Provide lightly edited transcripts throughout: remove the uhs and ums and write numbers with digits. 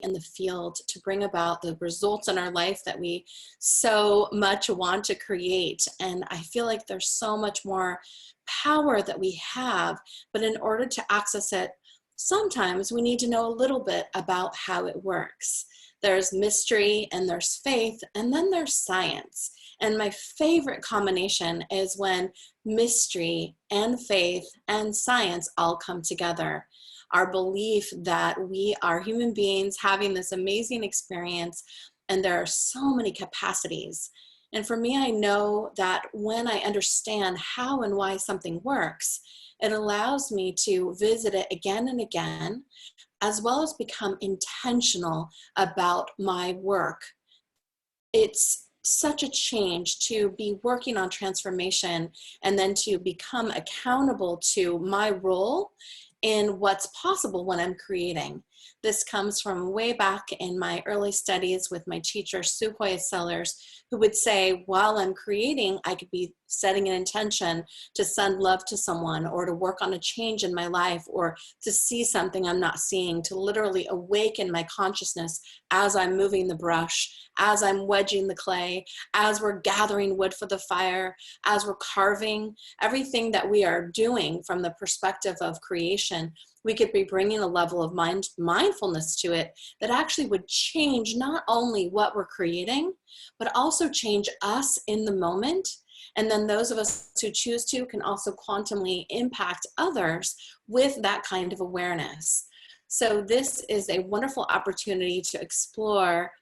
in the field to bring about the results in our life that we so much want to create. And I feel like there's so much more power that we have, but in order to access it, sometimes we need to know a little bit about how it works. There's mystery and there's faith, and then there's science. And my favorite combination is when mystery and faith and science all come together. Our belief that we are human beings having this amazing experience, and there are so many capacities. And for me, I know that when I understand how and why something works, it allows me to visit it again and again, as well as become intentional about my work. It's such a change to be working on transformation and then to become accountable to my role in what's possible when I'm creating. This comes from way back in my early studies with my teacher, Shiloh Sophia, who would say, while I'm creating, I could be setting an intention to send love to someone, or to work on a change in my life, or to see something I'm not seeing, to literally awaken my consciousness as I'm moving the brush, as I'm wedging the clay, as we're gathering wood for the fire, as we're carving. Everything that we are doing from the perspective of creation, we could be bringing a level of mindfulness to it that actually would change not only what we're creating, but also change us in the moment. And then those of us who choose to can also quantumly impact others with that kind of awareness. So this is a wonderful opportunity to explore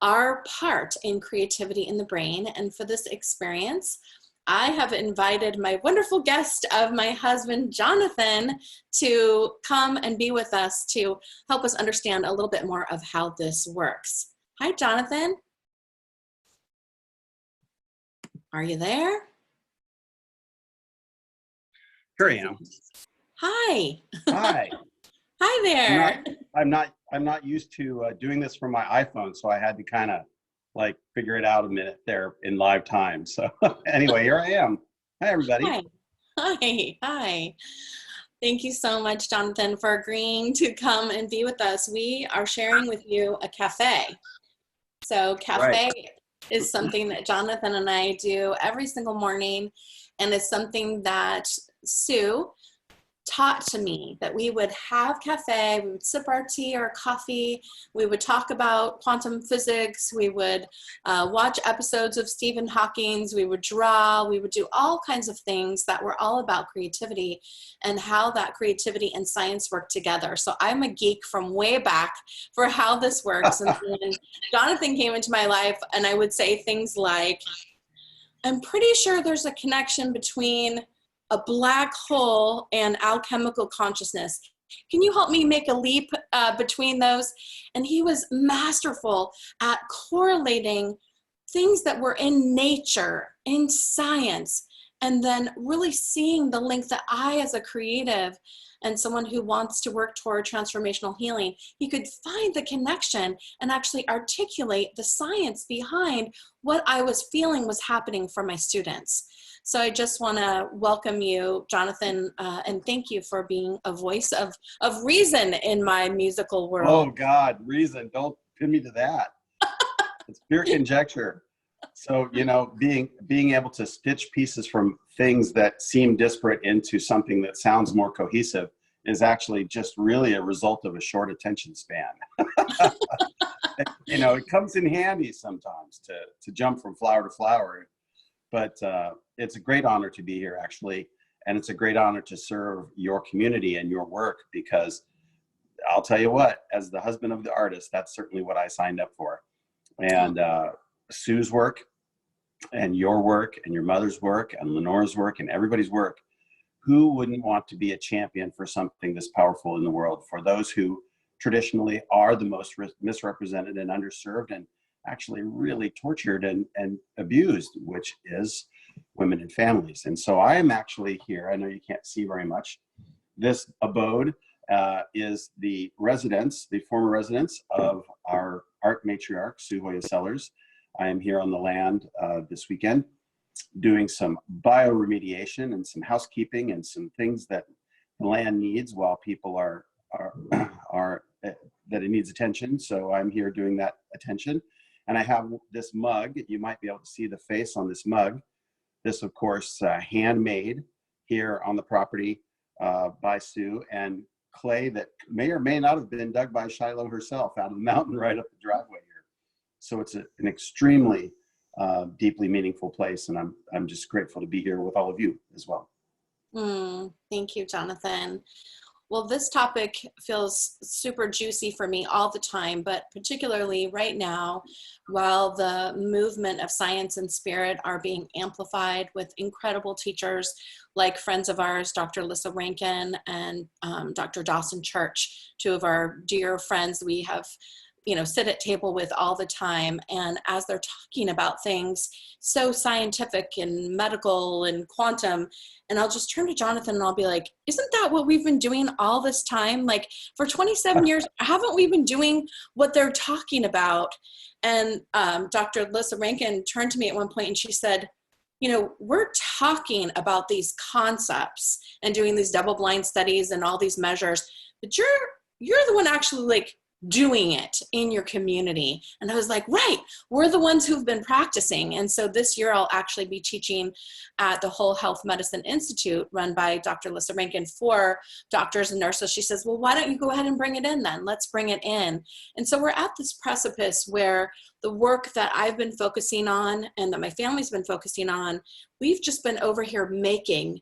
our part in creativity in the brain. And for this experience, I have invited my wonderful guest of my husband, Jonathan, to come and be with us to help us understand a little bit more of how this works. Hi, Jonathan. Are you there? Here I am. Hi. Hi. Hi there. I'm not used to doing this from my iPhone, so I had to kind of like figure it out a minute there in live time. So anyway, here I am. Hi, everybody. Hi. Hi. Hi. Thank you so much, Jonathan, for agreeing to come and be with us. We are sharing with you a cafe. So cafe is something that Jonathan and I do every single morning, and it's something that Sue taught to me, that we would have cafe, we would sip our tea or coffee, we would talk about quantum physics, we would watch episodes of Stephen Hawking's, we would draw, we would do all kinds of things that were all about creativity and how that creativity and science work together. So I'm a geek from way back for how this works. And then Jonathan came into my life, and I would say things like, I'm pretty sure there's a connection between a black hole and alchemical consciousness. Can you help me make a leap between those? And he was masterful at correlating things that were in nature, in science, and then really seeing the link that I, as a creative and someone who wants to work toward transformational healing, he could find the connection and actually articulate the science behind what I was feeling was happening for my students. So I just want to welcome you, Jonathan, and thank you for being a voice of reason in my musical world. Oh God, reason, don't pin me to that. It's pure conjecture. So, you know, being able to stitch pieces from things that seem disparate into something that sounds more cohesive is actually just really a result of a short attention span. You know, it comes in handy sometimes to jump from flower to flower. But it's a great honor to be here, actually. And it's a great honor to serve your community and your work, because I'll tell you what, as the husband of the artist, that's certainly what I signed up for. And Sue's work and your work and your mother's work and Lenore's work and everybody's work, who wouldn't want to be a champion for something this powerful in the world, for those who traditionally are the most misrepresented and underserved and actually really tortured and abused, which is women and families. And so I am actually here. I know you can't see very much. This abode is the residence, the former residence of our art matriarch, Shiloh Sophia. I am here on the land this weekend doing some bioremediation and some housekeeping and some things that the land needs while people are that it needs attention. So I'm here doing that attention. And I have this mug. You might be able to see the face on this mug. This, of course, handmade here on the property by Sue, and clay that may or may not have been dug by Shiloh herself out of the mountain right up the driveway here. So it's an extremely deeply meaningful place, and I'm just grateful to be here with all of you as well. Thank you, Jonathan. Well, this topic feels super juicy for me all the time, but particularly right now, while the movement of science and spirit are being amplified with incredible teachers like friends of ours, Dr. Lissa Rankin and Dr. Dawson Church, two of our dear friends we have, sit at table with all the time. And as they're talking about things so scientific and medical and quantum, and I'll just turn to Jonathan and I'll be like, isn't that what we've been doing all this time? Like for 27 years, haven't we been doing what they're talking about? And Dr. Lissa Rankin turned to me at one point and she said, we're talking about these concepts and doing these double-blind studies and all these measures, but you're the one actually like doing it in your community. And I was like, right, we're the ones who've been practicing. And so this year I'll actually be teaching at the Whole Health Medicine Institute run by Dr. Lissa Rankin for doctors and nurses. She says, well, why don't you go ahead and bring it in then? Let's bring it in. And so we're at this precipice where the work that I've been focusing on and that my family's been focusing on, we've just been over here making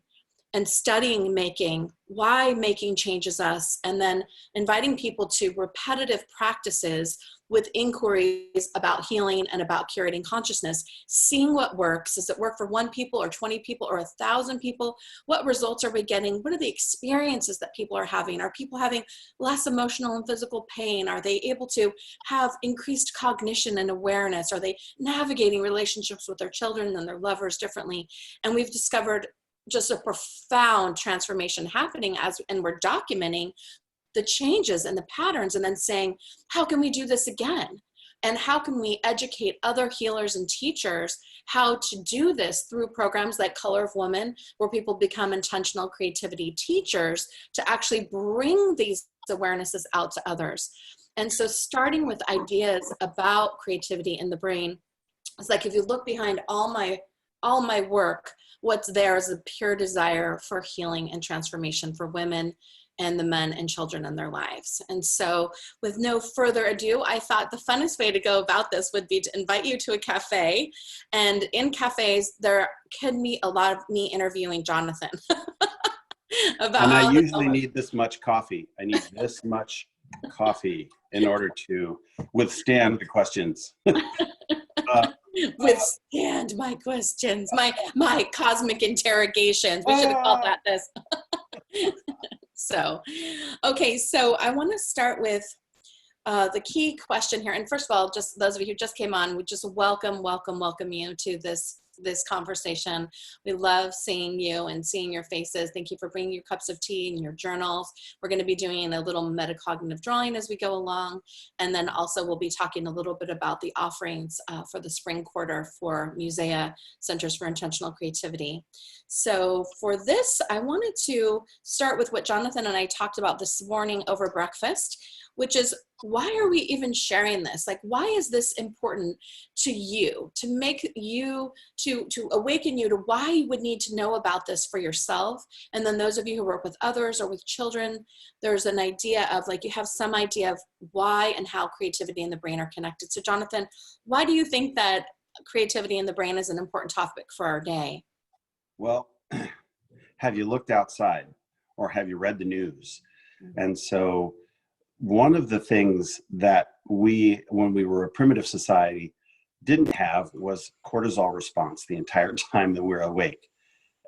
and studying making, why making changes us, and then inviting people to repetitive practices with inquiries about healing and about curating consciousness, seeing what works. Does it work for 1 people or 20 people or 1,000 people? What results are we getting? What are the experiences that people are having? Are people having less emotional and physical pain? Are they able to have increased cognition and awareness? Are they navigating relationships with their children and their lovers differently? And we've discovered just a profound transformation happening and we're documenting the changes and the patterns and then saying, how can we do this again? And how can we educate other healers and teachers how to do this through programs like Color of Woman, where people become intentional creativity teachers to actually bring these awarenesses out to others. And so starting with ideas about creativity in the brain, it's like if you look behind all my work, what's there is a pure desire for healing and transformation for women and the men and children in their lives. And so with no further ado, I thought the funnest way to go about this would be to invite you to a cafe. And in cafes, there can be a lot of me interviewing Jonathan. And I usually need this much coffee. I need this much coffee in order to withstand the questions. Withstand my questions, my cosmic interrogations. We should have called that this. So, okay, so I want to start with the key question here. And first of all, just those of you who just came on, we just welcome you to this conversation. We love seeing you and seeing your faces. Thank you for bringing your cups of tea and your journals. We're going to be doing a little metacognitive drawing as we go along. And then also we'll be talking a little bit about the offerings for the spring quarter for Musea, Centers for Intentional Creativity. So for this, I wanted to start with what Jonathan and I talked about this morning over breakfast, which is, why are we even sharing this? Like, why is this important to you, to make you, to awaken you to why you would need to know about this for yourself? And then those of you who work with others or with children, there's an idea of like, you have some idea of why and how creativity and the brain are connected. So Jonathan, why do you think that creativity in the brain is an important topic for our day? Well, have you looked outside or have you read the news? Mm-hmm. And so one of the things that we, when we were a primitive society, didn't have was cortisol response the entire time that we're awake.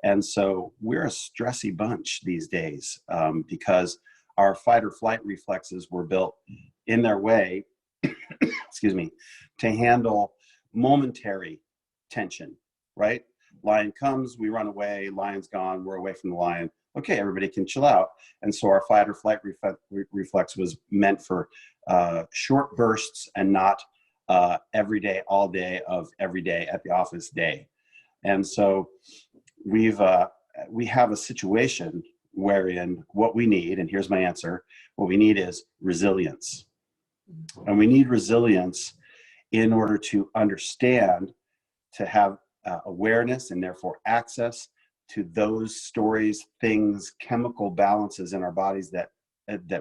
And so we're a stressy bunch these days because our fight or flight reflexes were built in their way, excuse me, to handle momentary tension, right? Lion comes, we run away, lion's gone, we're away from the lion. Okay, everybody can chill out. And so our fight or flight reflex was meant for short bursts and not every day, all day of every day at the office day. And so we have a situation wherein what we need, and here's my answer, what we need is resilience. And we need resilience in order to understand, to have awareness and therefore access to those stories, things, chemical balances in our bodies that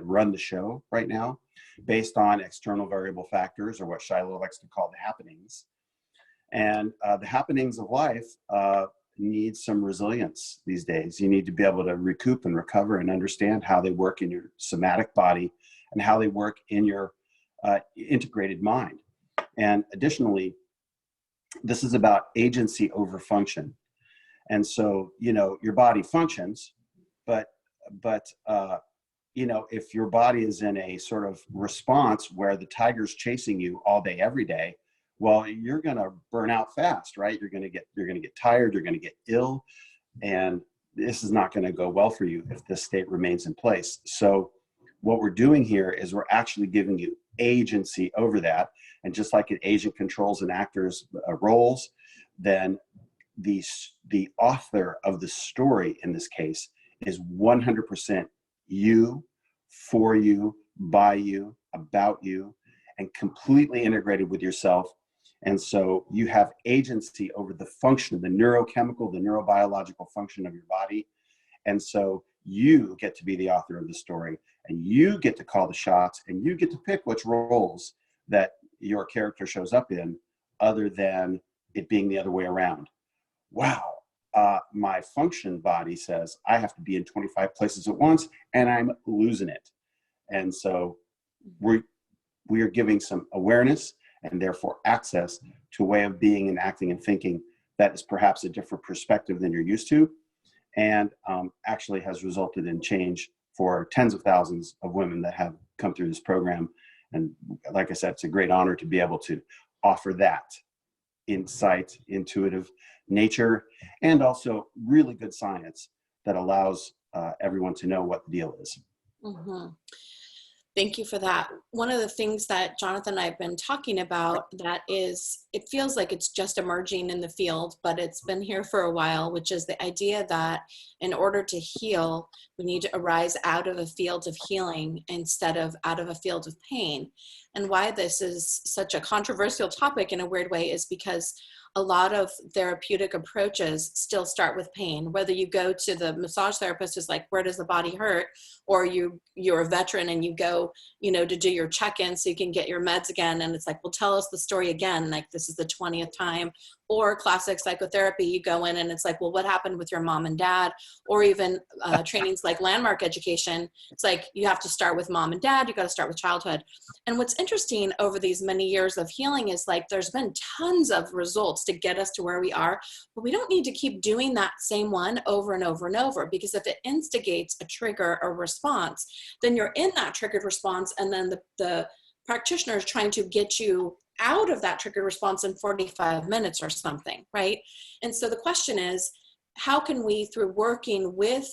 run the show right now, based on external variable factors, or what Shiloh likes to call the happenings. And the happenings of life need some resilience these days. You need to be able to recoup and recover and understand how they work in your somatic body and how they work in your integrated mind. And additionally, this is about agency over function. And so, you know, your body functions, but you know, if your body is in a sort of response where the tiger's chasing you all day, every day, well, you're going to burn out fast, right? You're going to get tired, you're going to get ill, and this is not going to go well for you if this state remains in place. So what we're doing here is we're actually giving you agency over that. And just like an agent controls an actor's roles, then the author of the story in this case is 100% you, for you, by you, about you, and completely integrated with yourself. And so you have agency over the function, the neurochemical, the neurobiological function of your body. And so you get to be the author of the story, and you get to call the shots, and you get to pick which roles that your character shows up in, other than it being the other way around. Wow. My function body says I have to be in 25 places at once, and I'm losing it. And so we are giving some awareness and therefore access to a way of being and acting and thinking that is perhaps a different perspective than you're used to, and actually has resulted in change for tens of thousands of women that have come through this program. And like I said, it's a great honor to be able to offer that insight, intuitive nature, and also really good science that allows everyone to know what the deal is. Mm-hmm. Thank you for that. One of the things that Jonathan and I have been talking about that is, it feels like it's just emerging in the field, but it's been here for a while, which is the idea that in order to heal, we need to arise out of a field of healing instead of out of a field of pain. And why this is such a controversial topic in a weird way is because a lot of therapeutic approaches still start with pain. Whether you go to the massage therapist who's like, where does the body hurt? Or you're a veteran and you go, you know, to do your check-in so you can get your meds again. And it's like, well, tell us the story again. Like, this is the 20th time. Or classic psychotherapy, you go in and it's like, well, what happened with your mom and dad? Or even trainings like landmark education. It's like, you have to start with mom and dad. You got to start with childhood. And what's interesting over these many years of healing is like, there's been tons of results to get us to where we are, but we don't need to keep doing that same one over and over and over, because if it instigates a trigger or response, then you're in that triggered response, and then the practitioner is trying to get you out of that triggered response in 45 minutes or something, right? And so the question is, how can we, through working with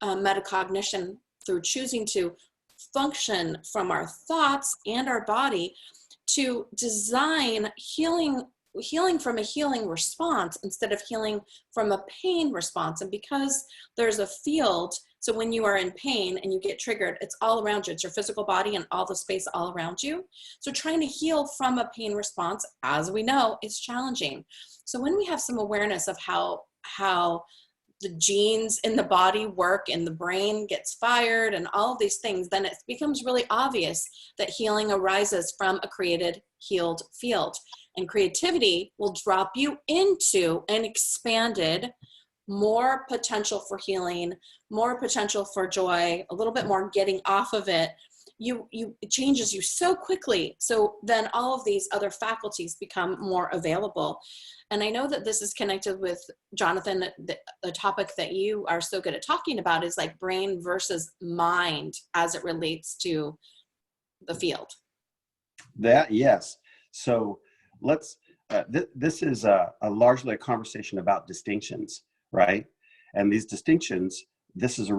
metacognition, through choosing to function from our thoughts and our body, to design healing from a healing response instead of healing from a pain response? And because there's a field, so when you are in pain and you get triggered, it's all around you. It's your physical body and all the space all around you. So trying to heal from a pain response, as we know, is challenging. So when we have some awareness of how the genes in the body work and the brain gets fired and all of these things, then it becomes really obvious that healing arises from a created, healed field. And creativity will drop you into an expanded, more potential for healing, more potential for joy, a little bit more getting off of it. It changes you so quickly. So then all of these other faculties become more available. And I know that this is connected with, Jonathan, the topic that you are so good at talking about is like brain versus mind as it relates to the field. That, yes. So let's, this is largely a conversation about distinctions, right? And these distinctions, this is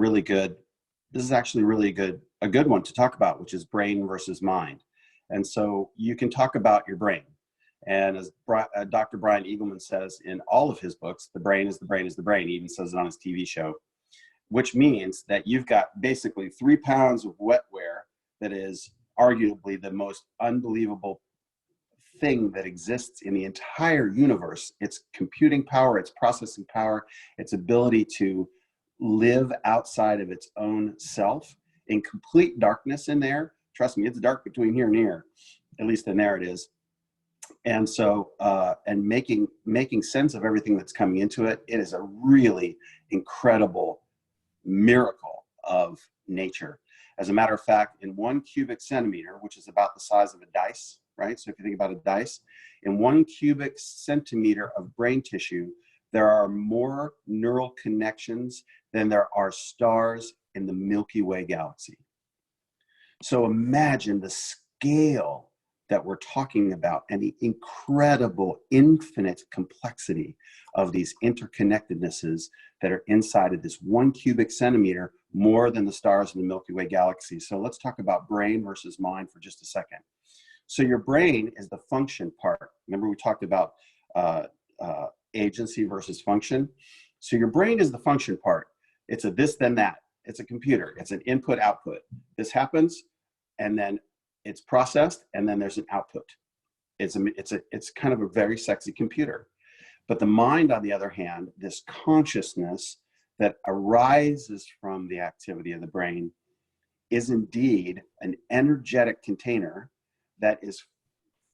actually really a good one to talk about, which is brain versus mind. And so you can talk about your brain. And as Dr. Brian Eagleman says in all of his books, the brain is the brain is the brain. He even says it on his TV show, which means that you've got basically 3 pounds of wetware that is arguably the most unbelievable thing that exists in the entire universe. Its computing power, its processing power, its ability to live outside of its own self in complete darkness in there. Trust me, it's dark between here and here, at least in there it is. And so, and making sense of everything that's coming into it, it is a really incredible miracle of nature. As a matter of fact, in 1 cubic centimeter, which is about the size of a dice, right? So if you think about a dice, in 1 cubic centimeter of brain tissue, there are more neural connections than there are stars in the Milky Way galaxy. So imagine the scale that we're talking about and the incredible, infinite complexity of these interconnectednesses that are inside of this 1 cubic centimeter, more than the stars in the Milky Way galaxy. So let's talk about brain versus mind for just a second. So your brain is the function part. Remember we talked about agency versus function. So your brain is the function part. It's a this, then that. It's a computer. It's an input, output. This happens, and then it's processed, and then there's an output. It's kind of a very sexy computer. But the mind, on the other hand, this consciousness that arises from the activity of the brain, is indeed an energetic container that is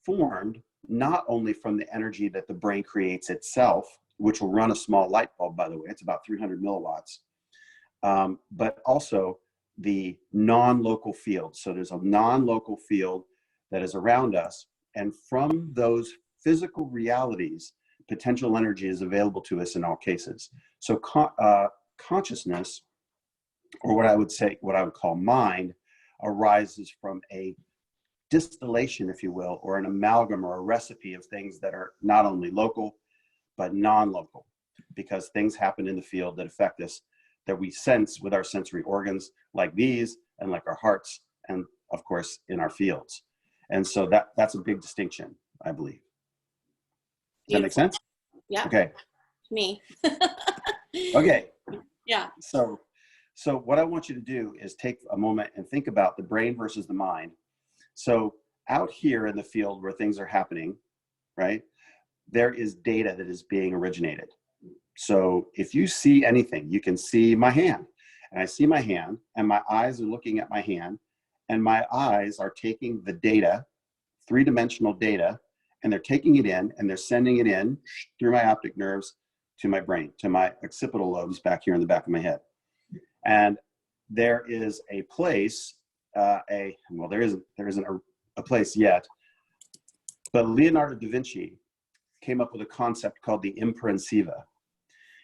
formed not only from the energy that the brain creates itself, which will run a small light bulb, by the way, it's about 300 milliwatts, but also the non-local field. So there's a non-local field that is around us, and from those physical realities, potential energy is available to us in all cases. So consciousness, or what I would call mind, arises from a distillation, if you will, or an amalgam or a recipe of things that are not only local, but non-local, because things happen in the field that affect us, that we sense with our sensory organs, like these, and like our hearts, and of course, in our fields. And so that's a big distinction, I believe. Does that make sense? Yeah. Okay. Me. Okay. Yeah. So what I want you to do is take a moment and think about the brain versus the mind. So out here in the field where things are happening, right, there is data that is being originated. So if you see anything, you can see my hand, and I see my hand, and my eyes are looking at my hand, and my eyes are taking the data, three-dimensional data, and they're taking it in, and they're sending it in through my optic nerves to my brain, to my occipital lobes back here in the back of my head. And there is a place, there isn't a place yet, but Leonardo da Vinci came up with a concept called the imprensiva.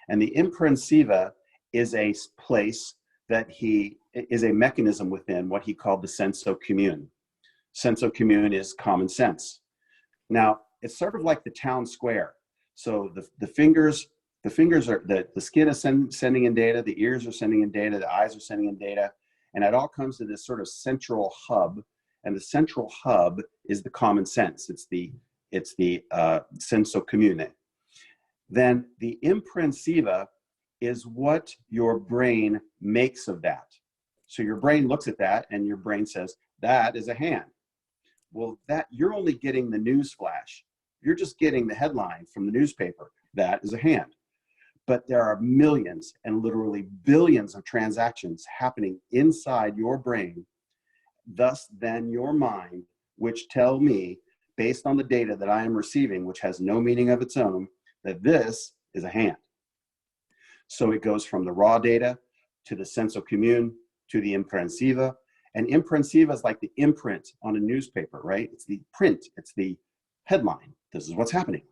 And the imprensiva is a place that is a mechanism within what he called the senso comune. Senso comune is common sense. Now, it's sort of like the town square. So the fingers are, the skin is sending in data, the ears are sending in data, the eyes are sending in data, and it all comes to this sort of central hub. And the central hub is the common sense. It's the senso comune. Then the imprensiva is what your brain makes of that. So your brain looks at that and your brain says, that is a hand. Well, that you're only getting the news flash. You're just getting the headline from the newspaper. That is a hand. But there are millions and literally billions of transactions happening inside your brain, thus then your mind, which tell me, based on the data that I am receiving, which has no meaning of its own, that this is a hand. So it goes from the raw data to the senso comune to the imprensiva. And imprensiva is like the imprint on a newspaper, right? It's the print, it's the headline. This is what's happening.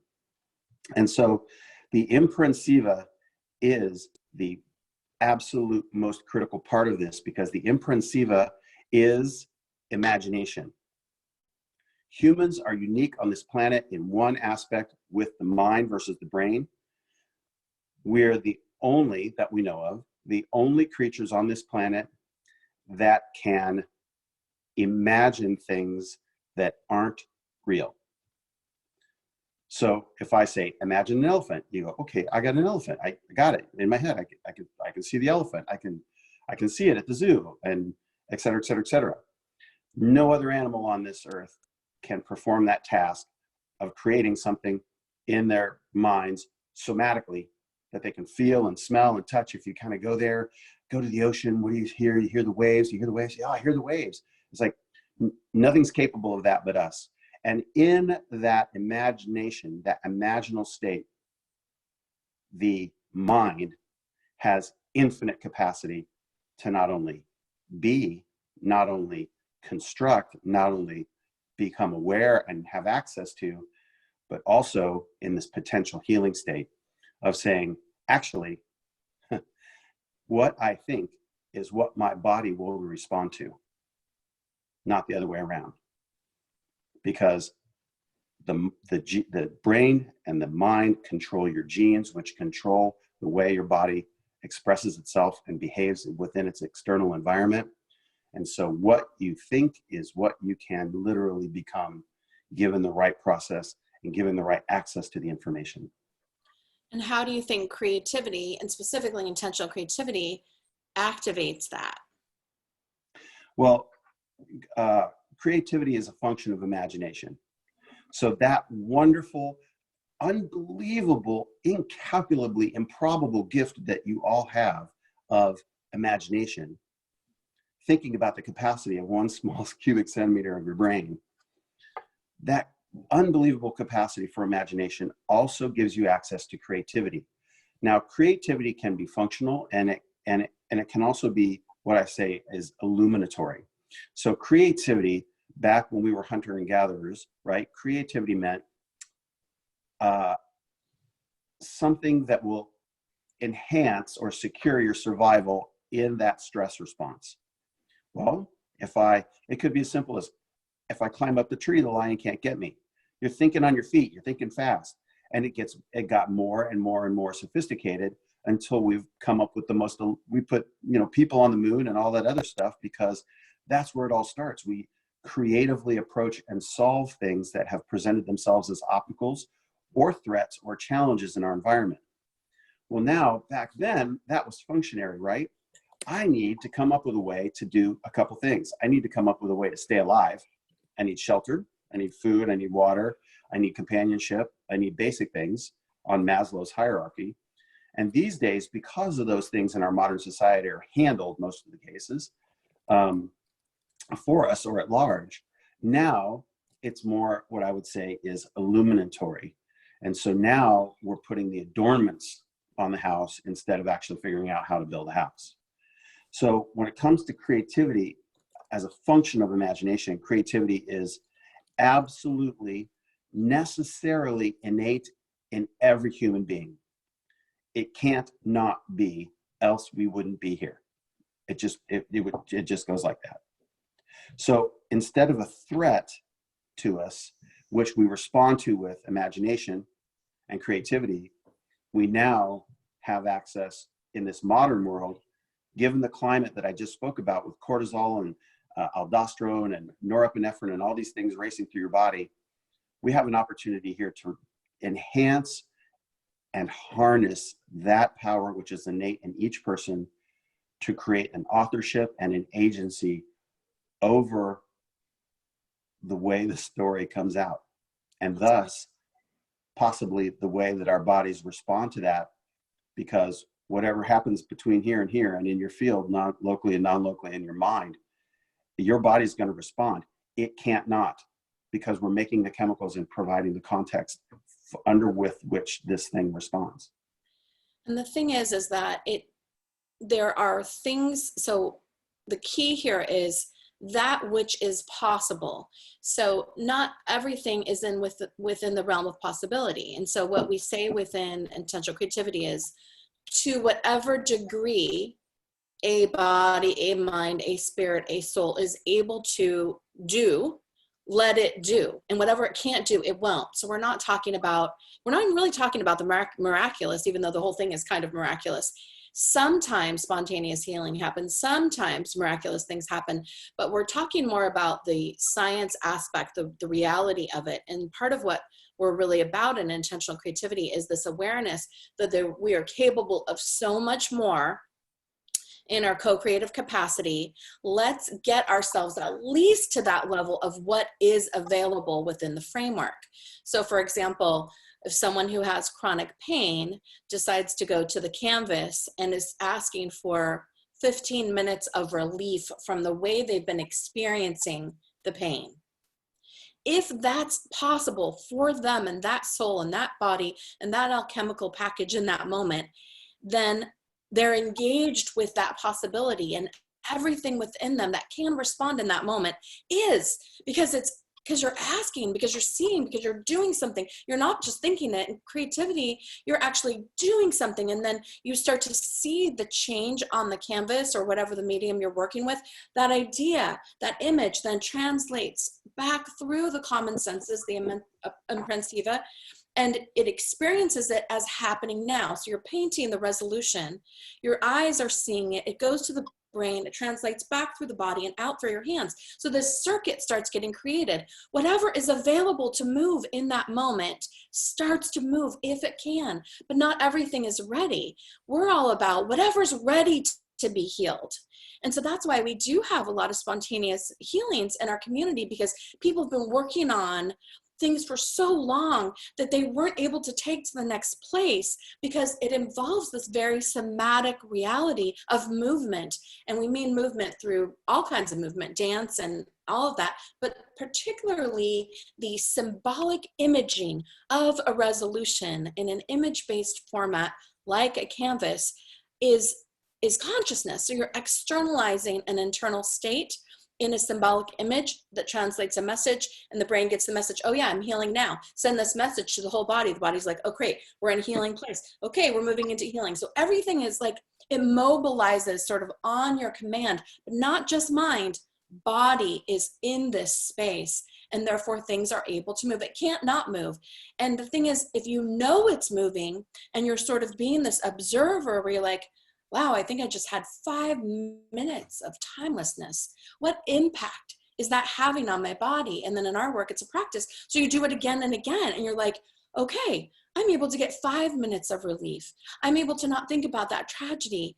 And so the imprensiva is the absolute most critical part of this, because the imprensiva is imagination. Humans are unique on this planet in one aspect with the mind versus the brain. We're the only, that we know of, the only creatures on this planet that can imagine things that aren't real. So if I say, imagine an elephant, you go, okay, I got an elephant. I got it in my head. I can see the elephant. I can see it at the zoo, and et cetera, et cetera, et cetera. No other animal on this earth can perform that task of creating something in their minds somatically that they can feel and smell and touch. If you kind of go there, go to the ocean, what do you hear? You hear the waves, you hear the waves. Yeah, I hear the waves. It's like nothing's capable of that but us. And in that imagination, that imaginal state, the mind has infinite capacity to not only be, not only construct, not only become aware and have access to, but also in this potential healing state of saying, actually, what I think is what my body will respond to, not the other way around. Because the brain and the mind control your genes, which control the way your body expresses itself and behaves within its external environment. And so what you think is what you can literally become, given the right process and given the right access to the information. And how do you think creativity, and specifically intentional creativity, activates that? Well, creativity is a function of imagination. So that wonderful, unbelievable, incalculably improbable gift that you all have of imagination, thinking about the capacity of one small cubic centimeter of your brain, that unbelievable capacity for imagination also gives you access to creativity. Now, creativity can be functional, and it can also be what I say is illuminatory. So creativity, back when we were hunter and gatherers, right? Creativity meant something that will enhance or secure your survival in that stress response. Well, it could be as simple as, if I climb up the tree, the lion can't get me. You're thinking on your feet, you're thinking fast. And it got more and more and more sophisticated until we've come up with we put, people on the moon and all that other stuff, because that's where it all starts. We creatively approach and solve things that have presented themselves as obstacles or threats or challenges in our environment. Well, now, back then, that was functionary, right? I need to come up with a way to do a couple things. I need to come up with a way to stay alive. I need shelter, I need food, I need water, I need companionship, I need basic things on Maslow's hierarchy. And these days, because of those things in our modern society are handled, most of the cases, for us or at large, now it's more what I would say is illuminatory. And so now we're putting the adornments on the house instead of actually figuring out how to build a house. So when it comes to creativity as a function of imagination, creativity is absolutely necessarily innate in every human being. It can't not be, else we wouldn't be here. It just goes like that. So instead of a threat to us, which we respond to with imagination and creativity, we now have access in this modern world, given the climate that I just spoke about with cortisol and aldosterone and norepinephrine and all these things racing through your body. We have an opportunity here to enhance and harness that power, which is innate in each person, to create an authorship and an agency over the way the story comes out, and thus possibly the way that our bodies respond to that, because whatever happens between here and here and in your field, not locally and non-locally in your mind, your body's going to respond. It can't not, because we're making the chemicals and providing the context under with which this thing responds. And the thing is that there are things, so the key here is that which is possible. So not everything is within the realm of possibility. And so what we say within intentional creativity is, to whatever degree a body, a mind, a spirit, a soul is able to do, let it do. And whatever it can't do, it won't. So we're not even really talking about the miraculous, even though the whole thing is kind of miraculous. Sometimes spontaneous healing happens, sometimes miraculous things happen, but we're talking more about the science aspect, the reality of it. And part of what we're really about in intentional creativity is this awareness that we are capable of so much more in our co-creative capacity. Let's get ourselves at least to that level of what is available within the framework. So for example, if someone who has chronic pain decides to go to the canvas and is asking for 15 minutes of relief from the way they've been experiencing the pain, if that's possible for them and that soul and that body and that alchemical package in that moment, then they're engaged with that possibility, and everything within them that can respond in that moment is, because you're asking, because you're seeing, because you're doing something. You're not just thinking it. In creativity, you're actually doing something, and then you start to see the change on the canvas or whatever the medium you're working with. That idea, that image then translates back through the common senses, the imprensiva, and it experiences it as happening now. So you're painting the resolution, your eyes are seeing it, it goes to the brain, it translates back through the body and out through your hands. So this circuit starts getting created. Whatever is available to move in that moment starts to move if it can, but not everything is ready. We're all about whatever's ready to be healed. And so that's why we do have a lot of spontaneous healings in our community, because people have been working on things for so long that they weren't able to take to the next place, because it involves this very somatic reality of movement. And we mean movement through all kinds of movement, dance and all of that, but particularly the symbolic imaging of a resolution in an image-based format like a canvas is consciousness. So you're externalizing an internal state in a symbolic image that translates a message, and the brain gets the message, oh yeah, I'm healing now. Send this message to the whole body. The body's like, oh great, we're in a healing place. Okay, we're moving into healing. So everything is like, it mobilizes sort of on your command, but not just mind, body is in this space, and therefore things are able to move. It can't not move. And the thing is, if you know it's moving and you're sort of being this observer where you're like, wow, I think I just had 5 minutes of timelessness. What impact is that having on my body? And then in our work, it's a practice. So you do it again and again, and you're like, okay, I'm able to get 5 minutes of relief. I'm able to not think about that tragedy,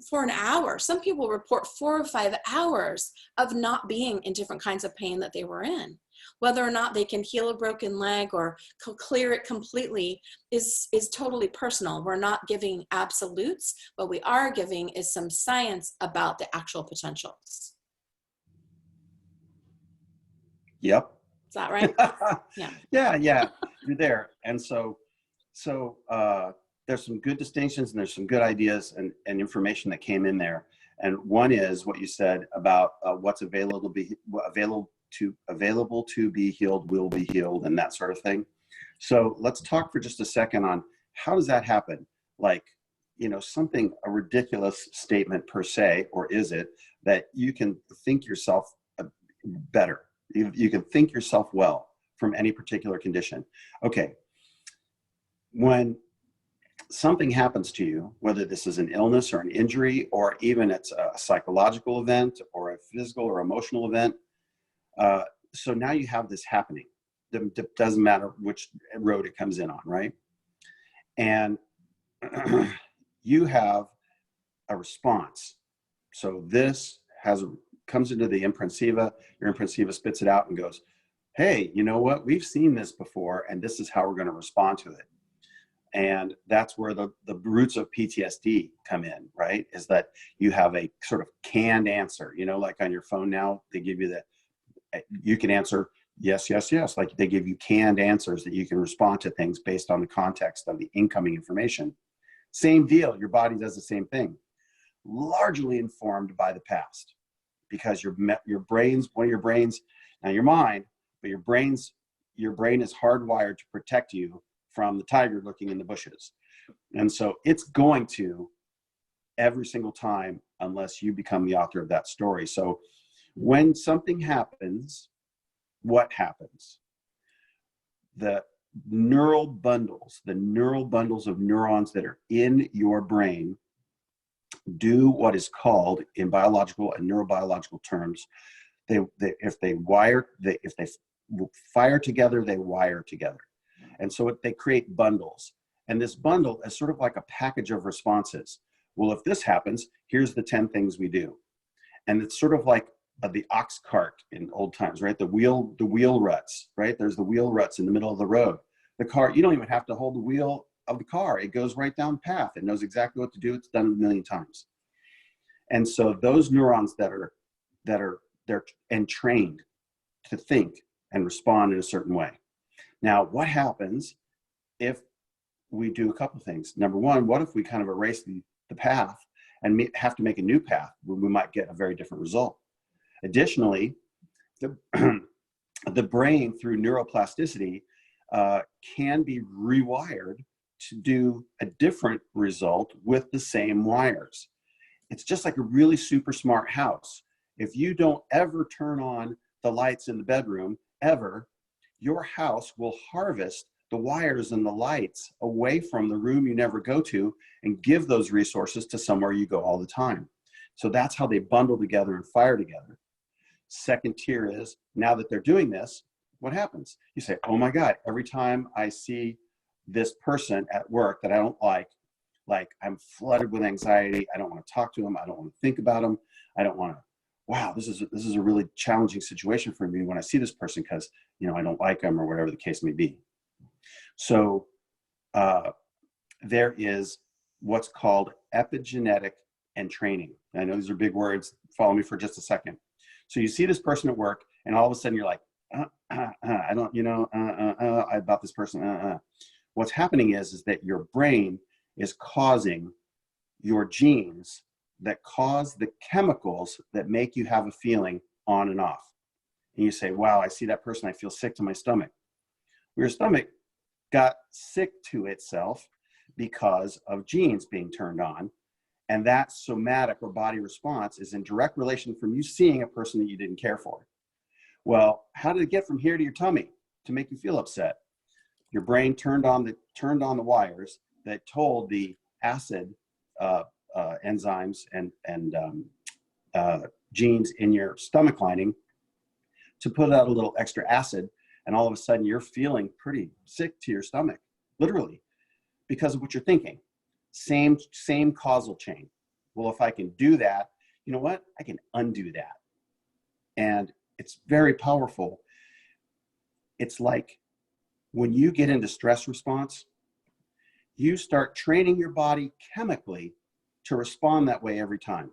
for an hour. Some people report 4 or 5 hours of not being in different kinds of pain that they were in. Whether or not they can heal a broken leg or clear it completely is totally personal. We're not giving absolutes. What we are giving is some science about the actual potentials. Yep. Is that right? Yeah. Yeah. You're there. And so there's some good distinctions and there's some good ideas and information that came in there. And one is what you said about what's available to be healed will be healed, and that sort of thing. So let's talk for just a second on how does that happen? Like, something, a ridiculous statement per se, or is it that you can think yourself better? You can think yourself well from any particular condition. Okay. When something happens to you, whether this is an illness or an injury, or even it's a psychological event or a physical or emotional event, so now you have this happening. It doesn't matter which road it comes in on, right? And you have a response. So this comes into the imprensiva. Your imprensiva spits it out and goes, hey, you know what? We've seen this before, and this is how we're going to respond to it. And that's where the roots of PTSD come in, right? Is that you have a sort of canned answer, like on your phone now, they give you you can answer yes, yes, yes. Like they give you canned answers that you can respond to things based on the context of the incoming information. Same deal. Your body does the same thing, largely informed by the past, because your brain's, one of your brains, now your mind, but your brain is hardwired to protect you from the tiger lurking in the bushes. And so it's going to every single time, unless you become the author of that story. So when something happens, what happens? The neural bundles of neurons that are in your brain do what is called, in biological and neurobiological terms, if they fire together, they wire together. And so they create bundles. And this bundle is sort of like a package of responses. Well, if this happens, here's the 10 things we do. And it's sort of like the ox cart in old times, right? The wheel ruts, right? There's the wheel ruts in the middle of the road. The car, you don't even have to hold the wheel of the car. It goes right down the path. It knows exactly what to do. It's done a million times. And so those neurons that are they're entrained to think and respond in a certain way. Now, what happens if we do a couple things? Number one, what if we kind of erase the path and have to make a new path where we might get a very different result? Additionally, the brain through neuroplasticity can be rewired to do a different result with the same wires. It's just like a really super smart house. If you don't ever turn on the lights in the bedroom, ever, your house will harvest the wires and the lights away from the room you never go to and give those resources to somewhere you go all the time. So that's how they bundle together and fire together. Second tier is, now that they're doing this, what happens? You say, oh my God, every time I see this person at work that I don't like I'm flooded with anxiety. I don't want to talk to them. I don't want to think about them. I don't want to, wow, this is a really challenging situation for me when I see this person because, I don't like them or whatever the case may be. So there is what's called epigenetic entraining. I know these are big words. Follow me for just a second. So you see this person at work and all of a sudden you're like, I don't, about this person. What's happening is that your brain is causing your genes that cause the chemicals that make you have a feeling on and off. And you say, wow, I see that person, I feel sick to my stomach. Your stomach got sick to itself because of genes being turned on. And that somatic or body response is in direct relation from you seeing a person that you didn't care for. Well, how did it get from here to your tummy to make you feel upset? Your brain turned on the wires that told the acid enzymes and genes in your stomach lining to put out a little extra acid, and all of a sudden you're feeling pretty sick to your stomach, literally, because of what you're thinking. Same causal chain. Well, if I can do that, you know what? I can undo that. And it's very powerful. It's like when you get into stress response, you start training your body chemically to respond that way every time.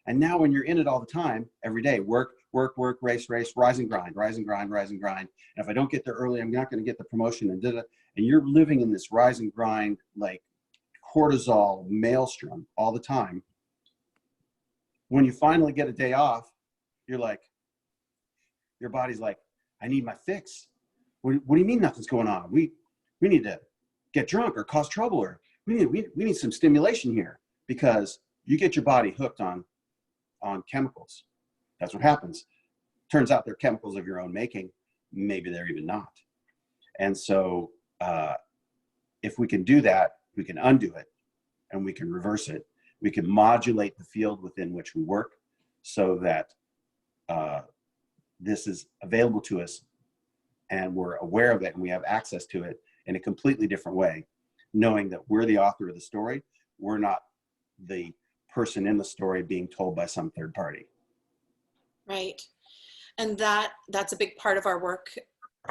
And now when you're in it all the time, every day, work, race, rise and grind. And if I don't get there early, I'm not going to get the promotion and and you're living in this rise and grind, like cortisol maelstrom all the time. When you finally get a day off, you're like, your body's like, I need my fix. What do you mean nothing's going on? We need to get drunk or cause trouble, or we need some stimulation here, because you get your body hooked on chemicals. That's what happens. Turns out they're chemicals of your own making. Maybe they're even not. And so if we can do that, we can undo it and we can reverse it. We can modulate the field within which we work so that this is available to us and we're aware of it and we have access to it in a completely different way, knowing that we're the author of the story. We're not the person in the story being told by some third party. Right. And that's a big part of our work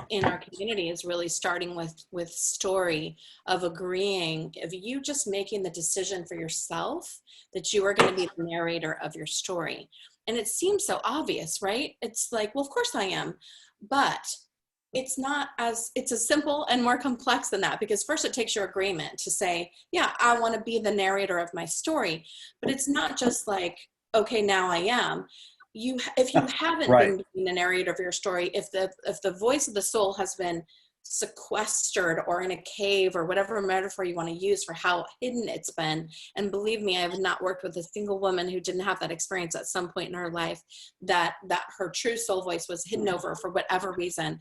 in our community, is really starting with story, of agreeing, of you just making the decision for yourself that you are going to be the narrator of your story. And it seems so obvious, right? It's like, well, of course I am, but it's as simple and more complex than that, because first it takes your agreement to say, yeah, I want to be the narrator of my story. But it's not just like, okay, now I am. If you haven't Right. been the narrator of your story, if the voice of the soul has been sequestered or in a cave, or whatever metaphor you want to use for how hidden it's been, and believe me, I have not worked with a single woman who didn't have that experience at some point in her life, that her true soul voice was hidden over for whatever reason.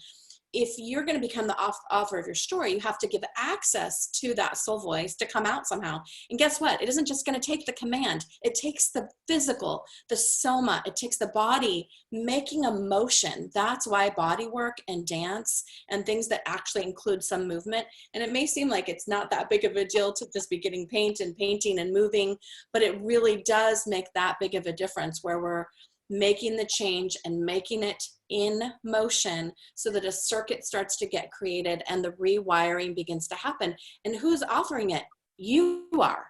if you're going to become the author of your story, you have to give access to that soul voice to come out somehow. And guess what? It isn't just going to take the command. It takes the physical, the soma. It takes the body making a motion. That's why body work and dance and things that actually include some movement. And it may seem like it's not that big of a deal to just be getting paint and painting and moving, but it really does make that big of a difference where we're making the change and making it in motion so that a circuit starts to get created and the rewiring begins to happen. And who's offering it? You are.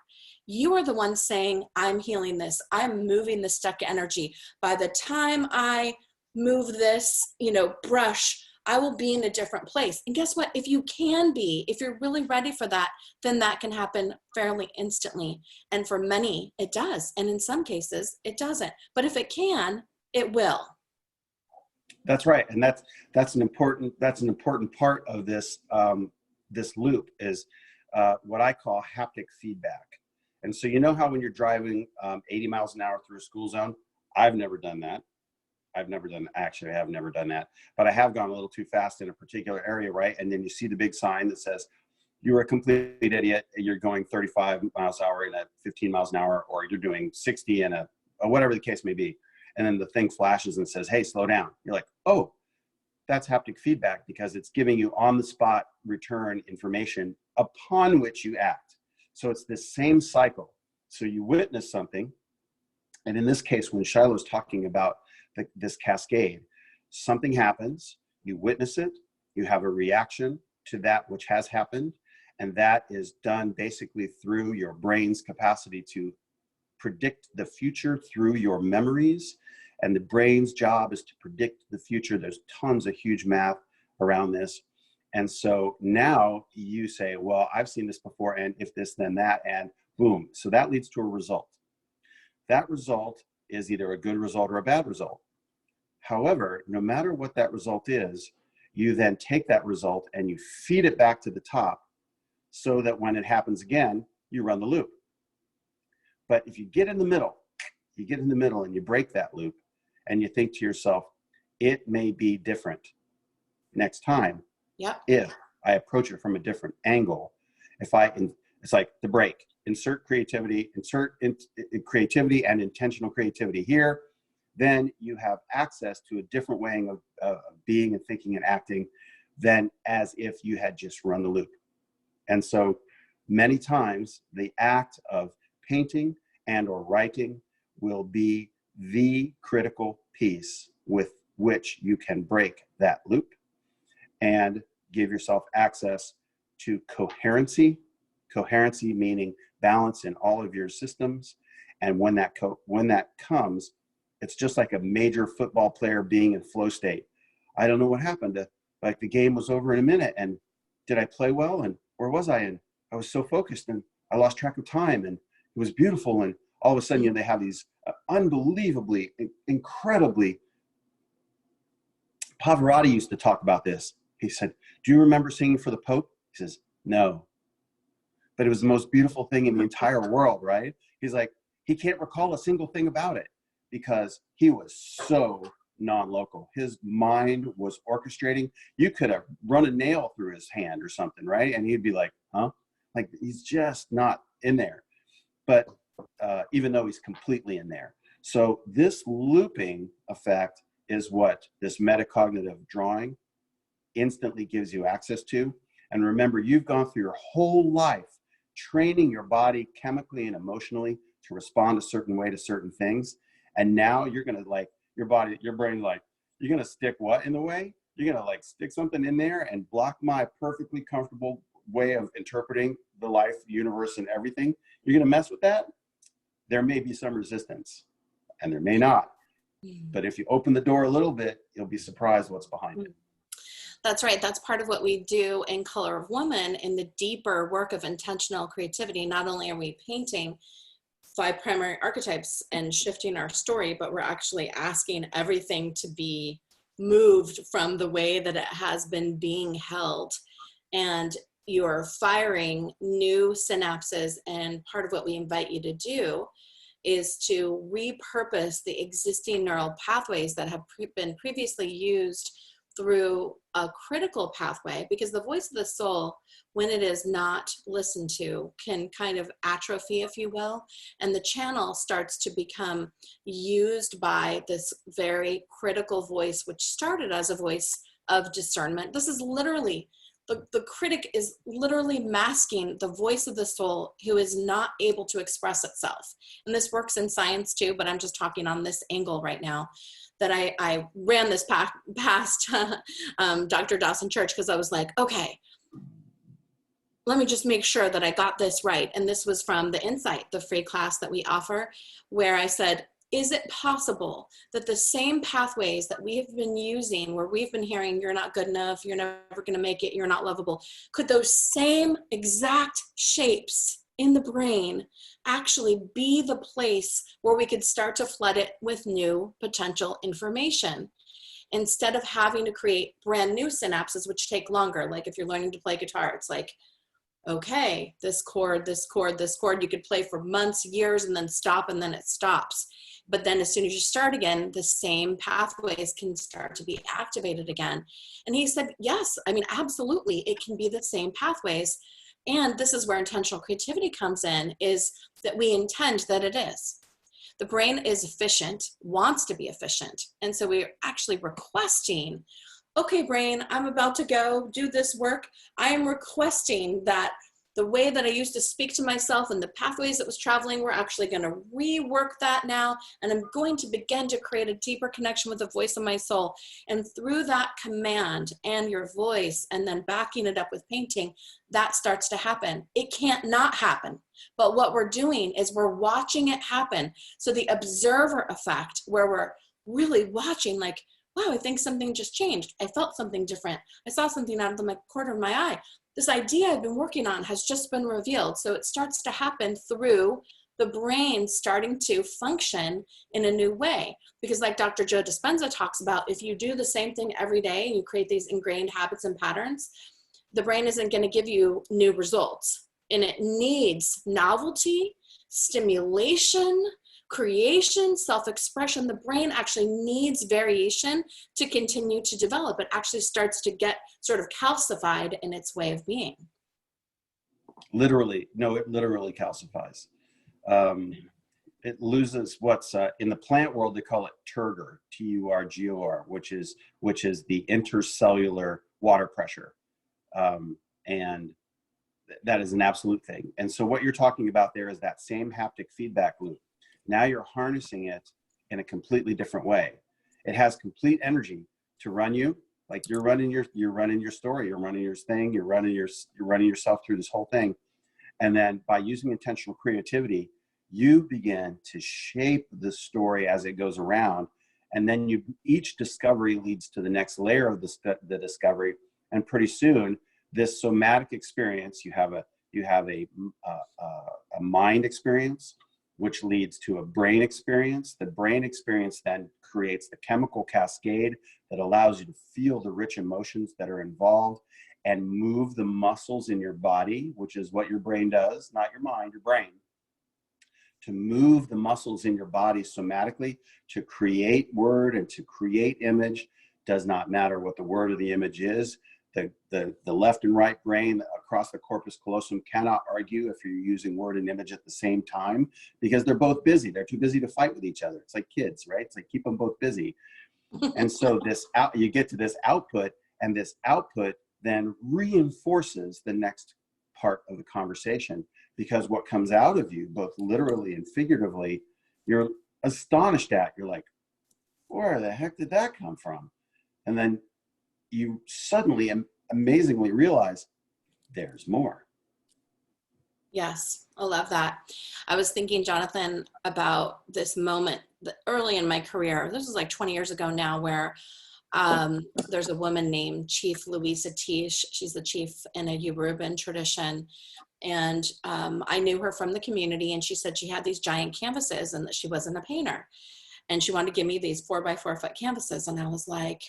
You are the one saying, I'm healing this. I'm moving the stuck energy. By the time I move this, brush, I will be in a different place. And guess what? If you can be, if you're really ready for that, then that can happen fairly instantly. And for many, it does. And in some cases, it doesn't. But if it can, it will. That's right. And that's an important part of this, this loop is what I call haptic feedback. And so, how when you're driving 80 miles an hour through a school zone, I've never done that. Actually, I have never done that, but I have gone a little too fast in a particular area, right? And then you see the big sign that says, you're a complete idiot. You're going 35 miles an hour in a 15 miles an hour, or you're doing 60 in or whatever the case may be. And then the thing flashes and says, hey, slow down. You're like, oh, that's haptic feedback, because it's giving you on the spot return information upon which you act. So it's this same cycle. So you witness something. And in this case, when Shiloh's talking about this cascade, something happens, you witness it, you have a reaction to that which has happened, and that is done basically through your brain's capacity to predict the future through your memories. And the brain's job is to predict the future. There's tons of huge math around this. And so now you say, well, I've seen this before, and if this, then that, and boom. So that leads to a result. That result is either a good result or a bad result. However, no matter what that result is, you then take that result and you feed it back to the top so that when it happens again, you run the loop. But if you get in the middle, and you break that loop and you think to yourself, it may be different next time. Yep. If I approach it from a different angle, it's like the break, insert creativity and intentional creativity here, then you have access to a different way of being and thinking and acting than as if you had just run the loop. And so many times the act of painting and or writing will be the critical piece with which you can break that loop and give yourself access to coherency meaning balance in all of your systems. And when that comes, it's just like a major football player being in flow state. I don't know what happened. Like the game was over in a minute, and did I play well? And where was I? And I was so focused, and I lost track of time, and it was beautiful. And all of a sudden, they have these unbelievably, incredibly. Pavarotti used to talk about this. He said, "Do you remember singing for the Pope?" He says, "No." But it was the most beautiful thing in the entire world, right? He's like, he can't recall a single thing about it because he was so non-local. His mind was orchestrating. You could have run a nail through his hand or something, right? And he'd be like, huh? Like, he's just not in there. But even though he's completely in there. So this looping effect is what this metacognitive drawing instantly gives you access to. And remember, you've gone through your whole life training your body chemically and emotionally to respond a certain way to certain things. And now you're going to your brain, you're going to stick what in the way? You're going to stick something in there and block my perfectly comfortable way of interpreting the life, the universe, and everything. You're going to mess with that. There may be some resistance and there may not. But if you open the door a little bit, you'll be surprised what's behind it. That's right. That's part of what we do in Color of Woman in the deeper work of intentional creativity. Not only are we painting 5 primary archetypes and shifting our story, but we're actually asking everything to be moved from the way that it has been being held. And you're firing new synapses. And part of what we invite you to do is to repurpose the existing neural pathways that have been previously used through a critical pathway, because the voice of the soul, when it is not listened to, can kind of atrophy, if you will, and the channel starts to become used by this very critical voice, which started as a voice of discernment. This is literally, the critic is literally masking the voice of the soul who is not able to express itself. And this works in science too, but I'm just talking on this angle right now, that I ran this past Dr. Dawson Church, because I was like, okay, let me just make sure that I got this right. And this was from the Insight, the free class that we offer, where I said, is it possible that the same pathways that we have been using, where we've been hearing, you're not good enough, you're never going to make it, you're not lovable, could those same exact shapes in the brain actually be the place where we could start to flood it with new potential information, instead of having to create brand new synapses, which take longer? Like if you're learning to play guitar, it's like, okay, this chord, this chord, this chord, you could play for months, years, and then stop, and then it stops. But then as soon as you start again, the same pathways can start to be activated again. And he said, yes, I mean, absolutely, it can be the same pathways. And this is where intentional creativity comes in, is that we intend that it is. The brain is efficient, wants to be efficient. And so we're actually requesting, okay, brain, I'm about to go do this work. I am requesting that the way that I used to speak to myself and the pathways that was traveling, we're actually going to rework that now. And I'm going to begin to create a deeper connection with the voice of my soul. And through that command and your voice, and then backing it up with painting, that starts to happen. It can't not happen. But what we're doing is we're watching it happen. So the observer effect, where we're really watching, like, wow, I think something just changed. I felt something different. I saw something out of the corner of my eye. This idea I've been working on has just been revealed. So it starts to happen through the brain starting to function in a new way. Because like Dr. Joe Dispenza talks about, if you do the same thing every day and you create these ingrained habits and patterns, the brain isn't going to give you new results. And it needs novelty, stimulation, creation, self-expression. The brain actually needs variation to continue to develop. It actually starts to get sort of calcified in its way of being. Literally, no, it literally calcifies. It loses what's in the plant world, they call it turgor, Turgor, which is the intercellular water pressure. And that is an absolute thing. And so what you're talking about there is that same haptic feedback loop. Now you're harnessing it in a completely different way. It has complete energy to run you, like you're running your story, you're running your thing, you're running yourself through this whole thing. And then by using intentional creativity, you begin to shape the story as it goes around. And then each discovery leads to the next layer of the discovery. And pretty soon, this somatic experience, you have a mind experience, which leads to a brain experience. The brain experience then creates the chemical cascade that allows you to feel the rich emotions that are involved and move the muscles in your body, which is what your brain does, not your mind, your brain. To move the muscles in your body somatically, to create word and to create image, does not matter what the word or the image is. The left and right brain across the corpus callosum cannot argue if you're using word and image at the same time, because they're both busy. They're too busy to fight with each other. It's like kids, right? It's like keep them both busy. And so you get to this output, and this output then reinforces the next part of the conversation, because what comes out of you, both literally and figuratively, you're astonished at. You're like, where the heck did that come from? And then you suddenly amazingly realize there's more. Yes, I love that. I was thinking, Jonathan, about this moment early in my career. This was like 20 years ago now, where there's a woman named Chief Louisa Tish. She's the chief in a Yoruban tradition. And I knew her from the community, and she said she had these giant canvases and that she wasn't a painter. And she wanted to give me these 4x4 foot canvases. And I was like,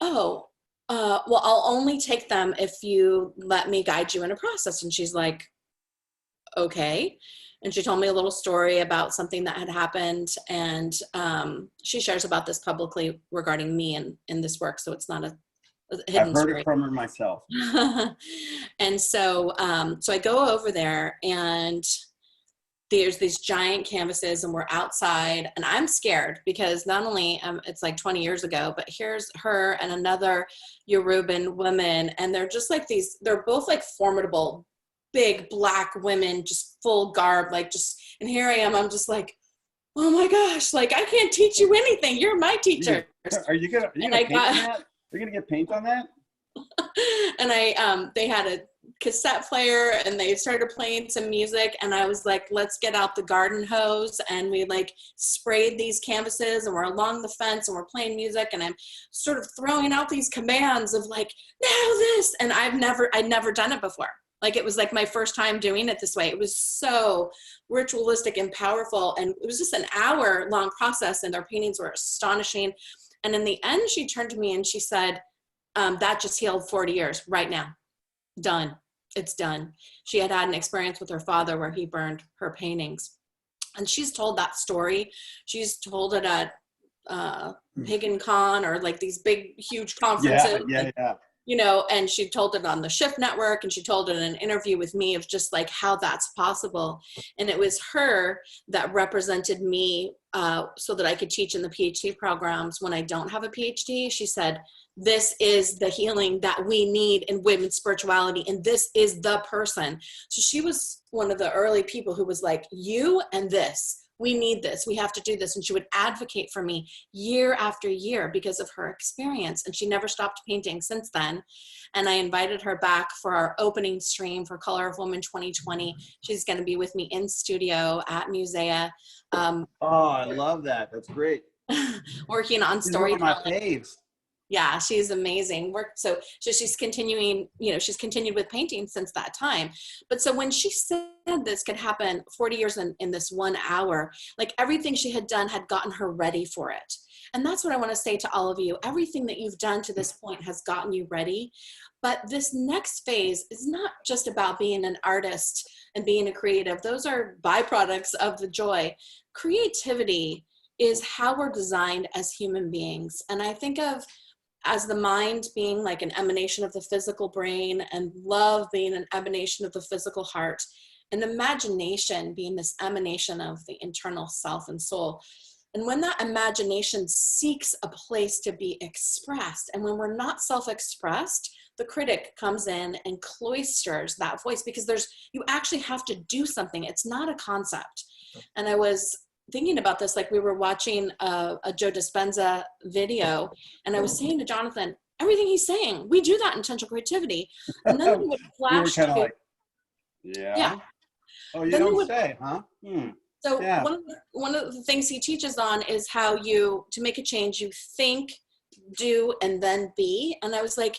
oh, well, I'll only take them if you let me guide you in a process. And she's like, okay. And she told me a little story about something that had happened. And she shares about this publicly regarding me in this work. So it's not a I've hidden heard it story. from her myself. And so, so I go over there, and there's these giant canvases, and we're outside, and I'm scared because not only it's like 20 years ago, but here's her and another Yoruban woman, and they're just like these, they're both like formidable, big black women, just full garb, like just, and here I am, I'm just like, oh my gosh, like I can't teach you anything. You're my teacher. Are you gonna And I paint on got, that? Are you gonna get paint on that? and they had a cassette player, and they started playing some music, and I was like, let's get out the garden hose, and we like sprayed these canvases, and we're along the fence, and we're playing music, and I'm sort of throwing out these commands of like, now this, and I'd never done it before. Like, it was like my first time doing it this way. It was so ritualistic and powerful, and it was just an hour-long process, and their paintings were astonishing. And in the end, she turned to me and she said, that just healed 40 years right now. Done. It's done. She had an experience with her father where he burned her paintings. And she's told that story. She's told it at Pagan Con, or like these big, huge conferences. Yeah. You know, and she told it on the Shift Network, and she told it in an interview with me of just like how that's possible. And it was her that represented me so that I could teach in the PhD programs when I don't have a PhD. She said, this is the healing that we need in women's spirituality, and this is the person. So she was one of the early people who was like, you and this. We need this. We have to do this. And she would advocate for me year after year because of her experience. And she never stopped painting since then. And I invited her back for our opening stream for Color of Woman 2020. She's going to be with me in studio at Musea. Oh, I love that. That's great. Working on storytelling. One of my storytelling. faves. Yeah, she's amazing. So she's continuing, you know, she's continued with painting since that time. But so when she said this could happen 40 years in this 1 hour, like everything she had done had gotten her ready for it. And that's what I want to say to all of you. Everything that you've done to this point has gotten you ready. But this next phase is not just about being an artist and being a creative. Those are byproducts of the joy. Creativity is how we're designed as human beings. And I think of as the mind being like an emanation of the physical brain, and love being an emanation of the physical heart, and imagination being this emanation of the internal self and soul. And when that imagination seeks a place to be expressed, and when we're not self-expressed, the critic comes in and cloisters that voice, because you actually have to do something. It's not a concept. And I was thinking about this, like we were watching a Joe Dispenza video, and I was saying to Jonathan, everything he's saying, we do that in intentional creativity. And then we would flash to, like, yeah. Oh, you don't say, huh? So yeah. One of the things he teaches on is how to make a change, you think, do, and then be. And I was like,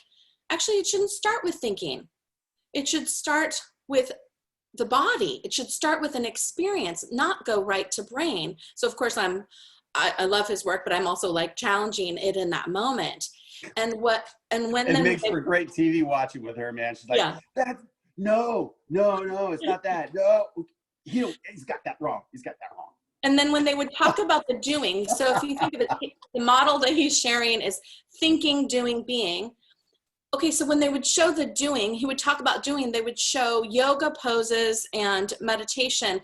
actually, it shouldn't start with thinking. It should start with the body. It should start with an experience, not go right to brain. So of course I love his work, but I'm also like challenging it in that moment. And when it makes for great TV watching with her, man. She's like, no, it's not that. No, he's got that wrong. He's got that wrong. And then when they would talk about the doing, so if you think of it, the model that he's sharing is thinking, doing, being. Okay, so when they would show the doing, he would talk about doing, they would show yoga poses and meditation,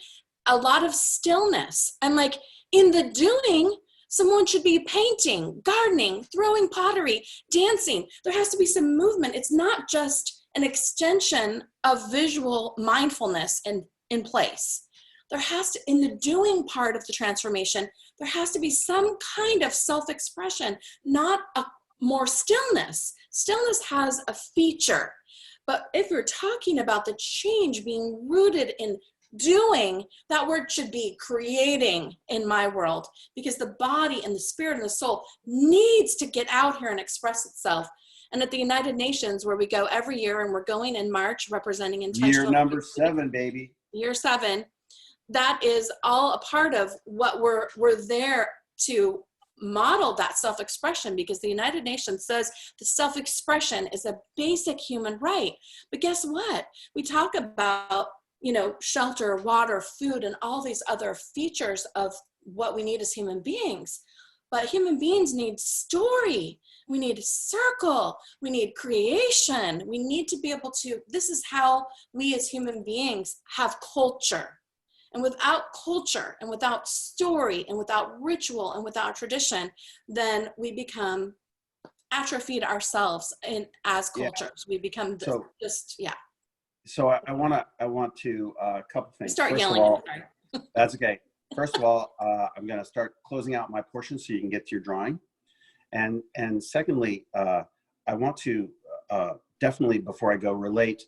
a lot of stillness. And like in the doing, someone should be painting, gardening, throwing pottery, dancing. There has to be some movement. It's not just an extension of visual mindfulness in place. There has to, in the doing part of the transformation, there has to be some kind of self-expression, not a more stillness. Stillness has a feature, but if you're talking about the change being rooted in doing, that word should be creating in my world, because the body and the spirit and the soul needs to get out here and express itself. And at the United Nations, where we go every year, and we're going in March representing intentional. Year number 7, baby. Year 7. That is all a part of what we're there to model, that self-expression, because the United Nations says the self-expression is a basic human right. But guess what? We talk about shelter, water, food, and all these other features of what we need as human beings. But human beings need story. We need a circle. We need creation. We need to be able to, this is how we as human beings have culture. And without culture and without story and without ritual and without tradition, then we become atrophied ourselves as Yeah. cultures. We become So, yeah. so I want to, a couple things. Start First of yelling. all, that's okay. First of all, I'm going to start closing out my portion so you can get to your drawing. And secondly, I want to definitely, before I go, relate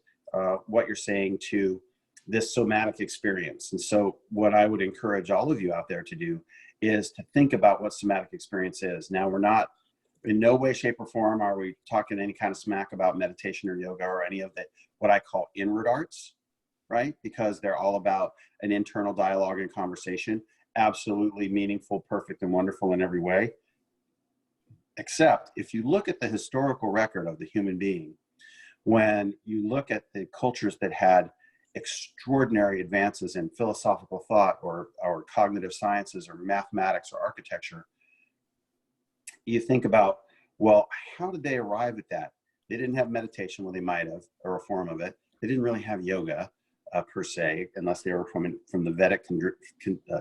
what you're saying to this somatic experience. And so what I would encourage all of you out there to do is to think about what somatic experience is. Now, we're not, in no way, shape, or form are we talking any kind of smack about meditation or yoga or any of the, what I call inward arts, right? Because they're all about an internal dialogue and conversation, absolutely meaningful, perfect, and wonderful in every way. Except if you look at the historical record of the human being, when you look at the cultures that had extraordinary advances in philosophical thought or cognitive sciences or mathematics or architecture, you think about, well, how did they arrive at that? They didn't have meditation, well, they might have, or a form of it. They didn't really have yoga per se, unless they were from the Vedic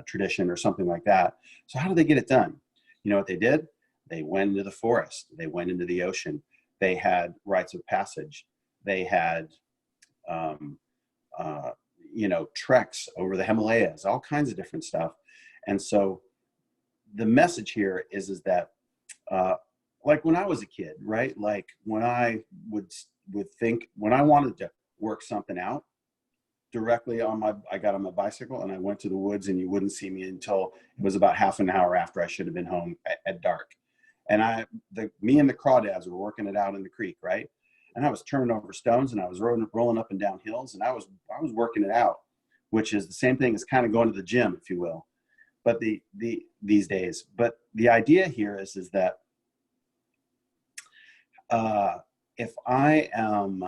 tradition or something like that. So how did they get it done? You know what they did? They went into the forest. They went into the ocean. They had rites of passage. They had, treks over the Himalayas, all kinds of different stuff. And so the message here is that, like when I was a kid, right? Like when I would think, when I wanted to work something out directly I got on my bicycle and I went to the woods, and you wouldn't see me until it was about half an hour after I should have been home at dark. And me and the crawdads were working it out in the creek, right? And I was turning over stones, and I was rolling up and down hills, and I was working it out, which is the same thing as kind of going to the gym, if you will. But these days, but the idea here is that if I am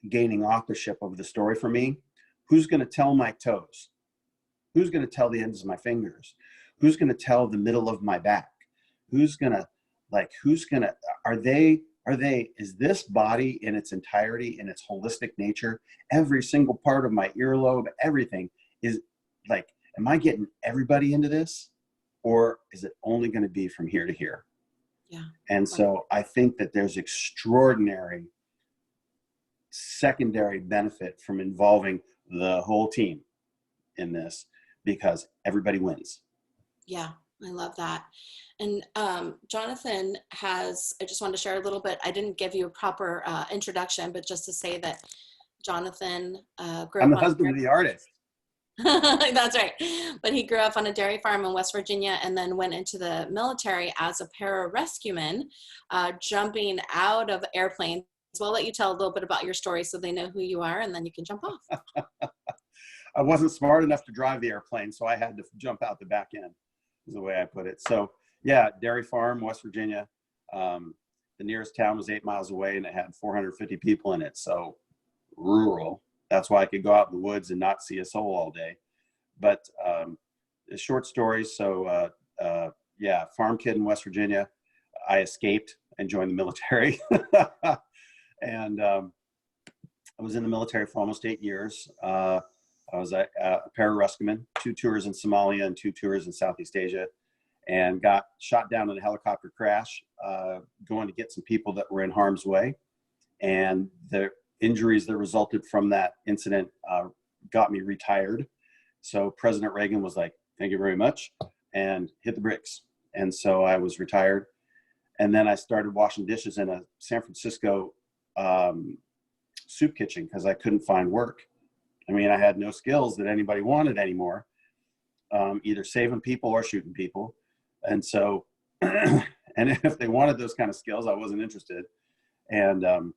gaining authorship of the story for me, who's going to tell my toes? Who's going to tell the ends of my fingers? Who's going to tell the middle of my back? Is this body in its entirety, in its holistic nature, every single part of my earlobe, everything is like, am I getting everybody into this? Or is it only going to be from here to here? Yeah. And so I think that there's extraordinary secondary benefit from involving the whole team in this, because everybody wins. Yeah, I love that. And Jonathan I just wanted to share a little bit. I didn't give you a proper introduction, but just to say that Jonathan grew I'm up the husband of the artist. That's right. But he grew up on a dairy farm in West Virginia and then went into the military as a pararescueman, jumping out of airplanes. So I'll let you tell a little bit about your story so they know who you are, and then you can jump off. I wasn't smart enough to drive the airplane, so I had to jump out the back end, is the way I put it. So yeah, dairy farm, West Virginia. The nearest town was 8 miles away, and it had 450 people in it. So rural. That's why I could go out in the woods and not see a soul all day. But short story. So yeah, farm kid in West Virginia. I escaped and joined the military. And I was in the military for almost 8 years. I was a pararescueman, 2 tours in Somalia and 2 tours in Southeast Asia, and got shot down in a helicopter crash, going to get some people that were in harm's way. And the injuries that resulted from that incident got me retired. So President Reagan was like, thank you very much, and hit the bricks. And so I was retired. And then I started washing dishes in a San Francisco soup kitchen because I couldn't find work. I mean, I had no skills that anybody wanted anymore, either saving people or shooting people. And so, and if they wanted those kind of skills, I wasn't interested. And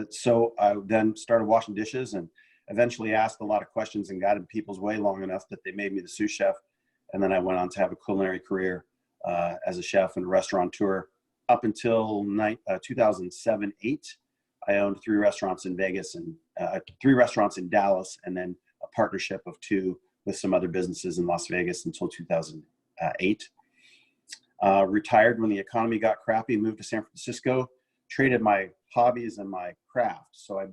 so I then started washing dishes and eventually asked a lot of questions and got in people's way long enough that they made me the sous chef. And then I went on to have a culinary career as a chef and restaurateur up until 2007-8. I owned 3 restaurants in Vegas and 3 restaurants in Dallas, and then a partnership of 2 with some other businesses in Las Vegas until 2008. Retired when the economy got crappy, moved to San Francisco, traded my hobbies and my craft. So I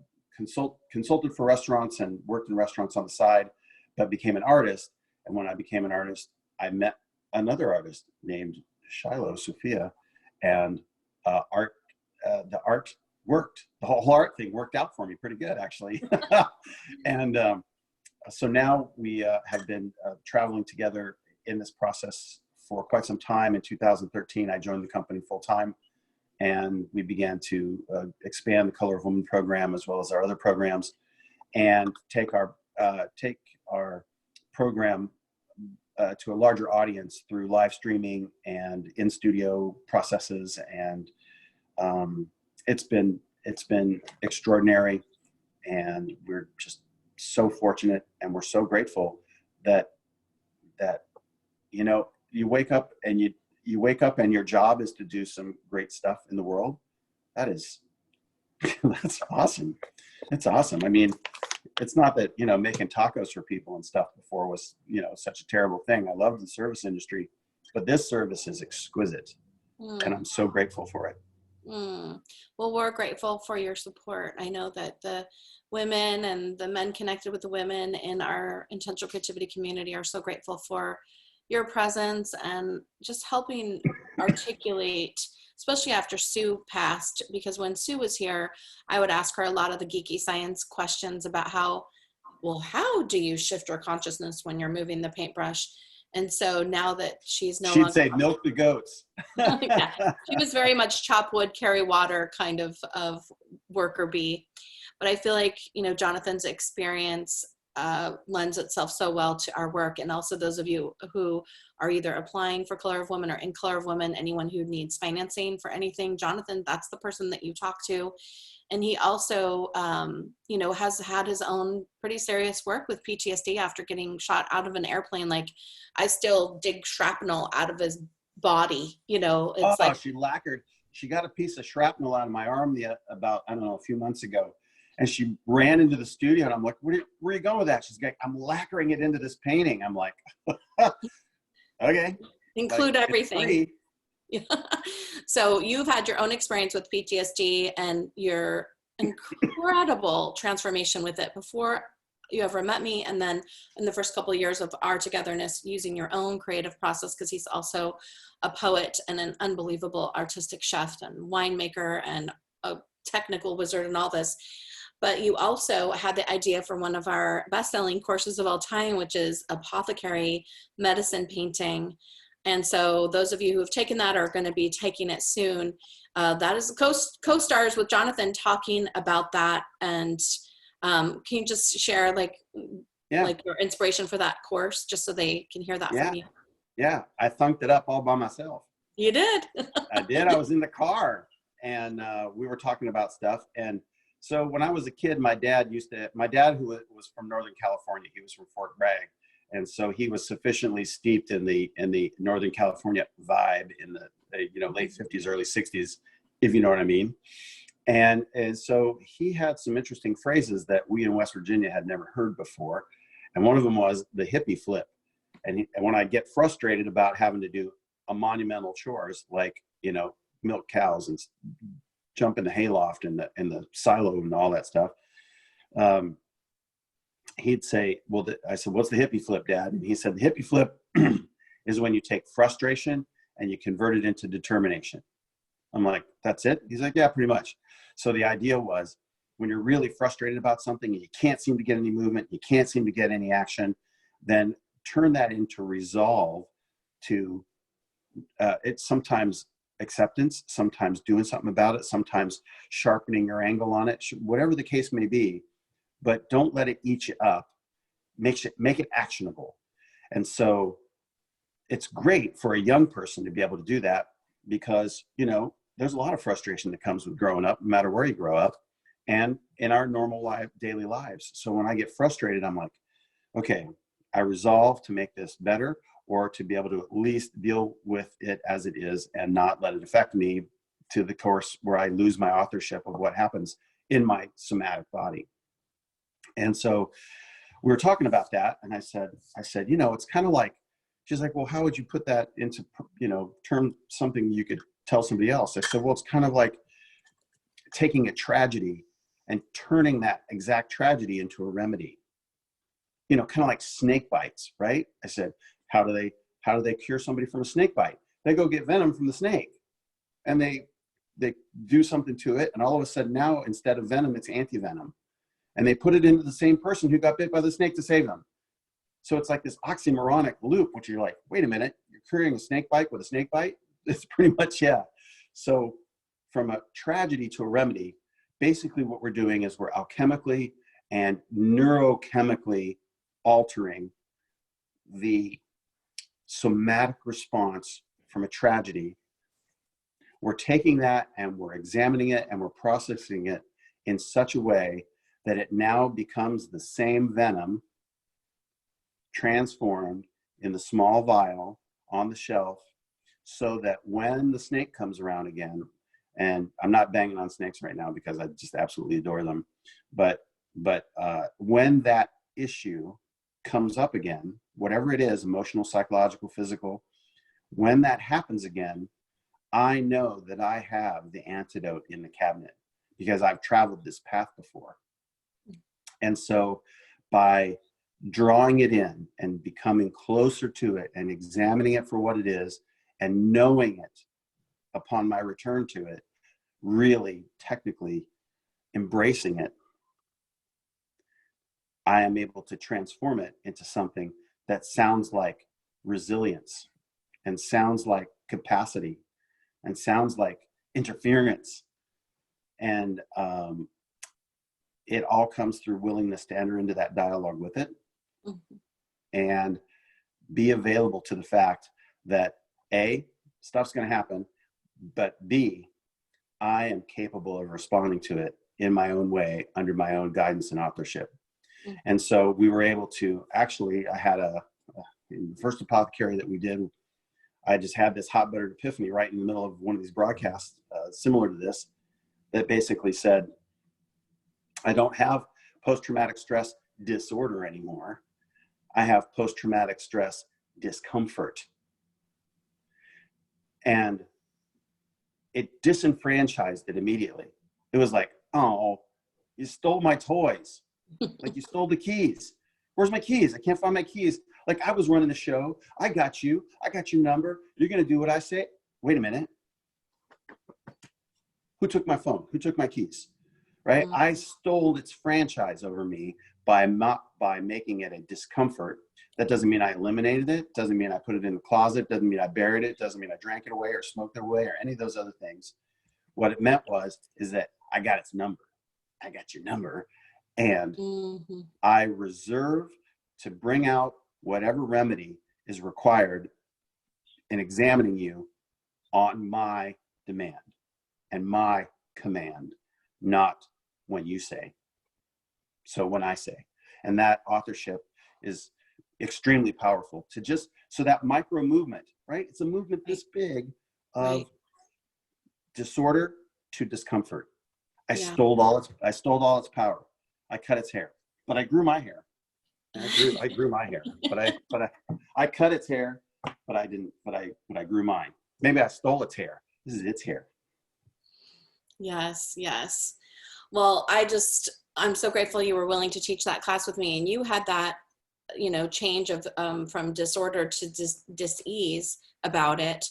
consulted for restaurants and worked in restaurants on the side, but became an artist. And when I became an artist, I met another artist named Shiloh Sophia, and the art worked. The whole art thing worked out for me pretty good, actually. And so now we have been traveling together in this process for quite some time. In 2013, I joined the company full time, and we began to expand the Color of Woman program as well as our other programs, and take our program to a larger audience through live streaming and in studio processes. And it's been extraordinary, and we're just so fortunate, and we're so grateful that you wake up and you wake up and your job is to do some great stuff in the world. That's awesome. It's awesome. I mean, it's not that, making tacos for people and stuff before was, such a terrible thing. I love the service industry, but this service is exquisite, and I'm so grateful for it. Well, we're grateful for your support. I know that the women and the men connected with the women in our intentional creativity community are so grateful for your presence and just helping articulate, especially after Sue passed, because when Sue was here, I would ask her a lot of the geeky science questions about how do you shift your consciousness when you're moving the paintbrush? And so now that she's She'd say, milk the goats. Yeah, she was very much chop wood, carry water kind of worker bee. But I feel like, Jonathan's experience lends itself so well to our work. And also those of you who are either applying for Color of Women or in Color of Women, anyone who needs financing for anything, Jonathan, that's the person that you talk to. And he also, has had his own pretty serious work with PTSD after getting shot out of an airplane. Like, I still dig shrapnel out of his body, it's like. She lacquered. She got a piece of shrapnel out of my arm about, a few months ago. And she ran into the studio, and I'm like, where are you going with that? She's like, I'm lacquering it into this painting. I'm like, okay. Include everything. So you've had your own experience with PTSD and your incredible transformation with it before you ever met me, and then in the first couple of years of our togetherness, using your own creative process, because he's also a poet and an unbelievable artistic chef and winemaker and a technical wizard and all this. But you also had the idea for one of our best-selling courses of all time, which is apothecary medicine painting. And so those of you who have taken that are going to be taking it soon. That is co-stars with Jonathan talking about that. And can you just share like your inspiration for that course, just so they can hear that from you? Yeah, I thunked it up all by myself. You did? I did. I was in the car, and we were talking about stuff. And so when I was a kid, my dad, who was from Northern California, he was from Fort Bragg. And so he was sufficiently steeped in the Northern California vibe in the late 50s, early 60s, if you know what I mean. And so he had some interesting phrases that we in West Virginia had never heard before. And one of them was the hippie flip. And when I get frustrated about having to do a monumental chores like, milk cows and jump in the hayloft and the silo and all that stuff, he'd say, I said, what's the hippie flip, Dad? And he said, the hippie flip is when you take frustration and you convert it into determination. I'm like, that's it? He's like, yeah, pretty much. So the idea was, when you're really frustrated about something and you can't seem to get any movement, you can't seem to get any action, then turn that into resolve to, it's sometimes acceptance, sometimes doing something about it, sometimes sharpening your angle on it, whatever the case may be, but don't let it eat you up. Make it actionable. And so it's great for a young person to be able to do that, because, there's a lot of frustration that comes with growing up, no matter where you grow up, and in our normal daily lives. So when I get frustrated, I'm like, okay, I resolve to make this better, or to be able to at least deal with it as it is and not let it affect me to the course where I lose my authorship of what happens in my somatic body. And so we were talking about that, and I said, you know, it's kind of like, she's like, well, how would you put that into, you know, term something you could tell somebody else? I said, well, it's kind of like taking a tragedy and turning that exact tragedy into a remedy. You know, kind of like snake bites, right? I said, how do they cure somebody from a snake bite? They go get venom from the snake, and they do something to it, and all of a sudden now, instead of venom, it's anti-venom. And they put it into the same person who got bit by the snake to save them. So it's like this oxymoronic loop, which you're like, wait a minute, you're curing a snake bite with a snake bite? It's pretty much, yeah. So from a tragedy to a remedy, basically what we're doing is we're alchemically and neurochemically altering the somatic response from a tragedy. We're taking that and we're examining it and we're processing it in such a way that it now becomes the same venom transformed in the small vial on the shelf, so that when the snake comes around again, and I'm not banging on snakes right now because I just absolutely adore them, but when that issue comes up again, whatever it is, emotional, psychological, physical, when that happens again, I know that I have the antidote in the cabinet because I've traveled this path before. And so by drawing it in and becoming closer to it and examining it for what it is and knowing it upon my return to it, really technically embracing it, I am able to transform it into something that sounds like resilience and sounds like capacity and sounds like interference. And it all comes through willingness to enter into that dialogue with it, mm-hmm. and be available to the fact that A, stuff's going to happen, but B, I am capable of responding to it in my own way, under my own guidance and authorship. Mm-hmm. And so we were able to, actually, I had in the first apothecary that we did, I just had this hot buttered epiphany right in the middle of one of these broadcasts, similar to this, that basically said, I don't have post-traumatic stress disorder anymore. I have post-traumatic stress discomfort. And it disenfranchised it immediately. It was like, oh, you stole my toys. Like, you stole the keys. Where's my keys? I can't find my keys. Like, I was running the show. I got you. I got your number. You're going to do what I say. Wait a minute. Who took my phone? Who took my keys? Right? Mm-hmm. I stole its franchise over me by making it a discomfort. That doesn't mean I eliminated it. Doesn't mean I put it in the closet. Doesn't mean I buried it. Doesn't mean I drank it away or smoked it away or any of those other things. What it meant is that I got its number. I got your number. And mm-hmm. I reserve to bring out whatever remedy is required in examining you on my demand and my command, not when you say. So when I say. And that authorship is extremely powerful to just, so that micro movement, right? It's a movement this big of right. Disorder to discomfort. I stole all its power. I cut its hair, but I grew my hair. I grew my hair, but I cut its hair, but I didn't, but I grew mine. Maybe I stole its hair. This is its hair. Yes. Yes. Well, I'm so grateful you were willing to teach that class with me, and you had that, change of, from disorder to dis-ease about it.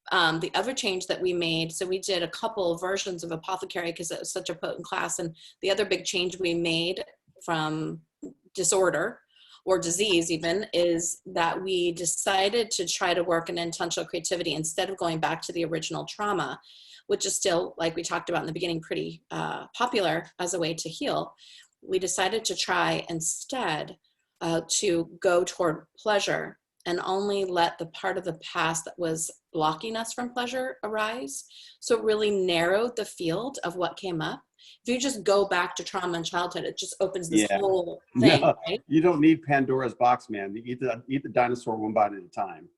The other change that we made, so we did a couple versions of apothecary because it was such a potent class. And the other big change we made from disorder or disease even is that we decided to try to work in intentional creativity instead of going back to the original trauma, which is still, like we talked about in the beginning, pretty popular as a way to heal. We decided to try instead to go toward pleasure and only let the part of the past that was blocking us from pleasure arise. So it really narrowed the field of what came up. If you just go back to trauma and childhood, it just opens this whole thing. No, right? You don't need Pandora's box, man. You eat the dinosaur one bite at a time.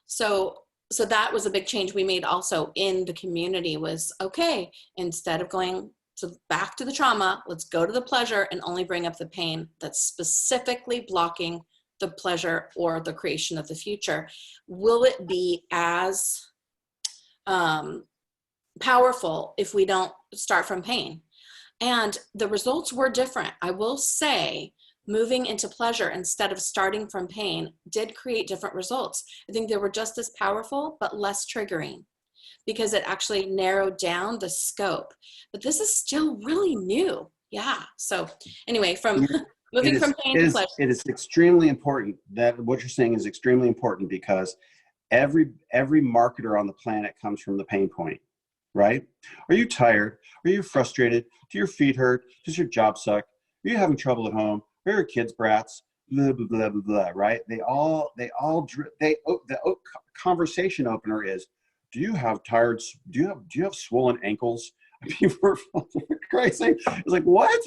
So that was a big change we made also in the community was, okay, instead of going So back to the trauma, let's go to the pleasure and only bring up the pain that's specifically blocking the pleasure or the creation of the future. Will it be as powerful if we don't start from pain? And the results were different. I will say moving into pleasure instead of starting from pain did create different results. I think they were just as powerful, but less triggering because it actually narrowed down the scope. But this is still really new. Yeah. So anyway, from moving from pain to pleasure. It is extremely important that what you're saying is extremely important because every marketer on the planet comes from the pain point, right? Are you tired? Are you frustrated? Do your feet hurt? Does your job suck? Are you having trouble at home? Are your kids brats? Blah, blah, blah, blah, blah, right? The conversation opener is, do you have swollen ankles? I mean, we're crazy. It's like, what?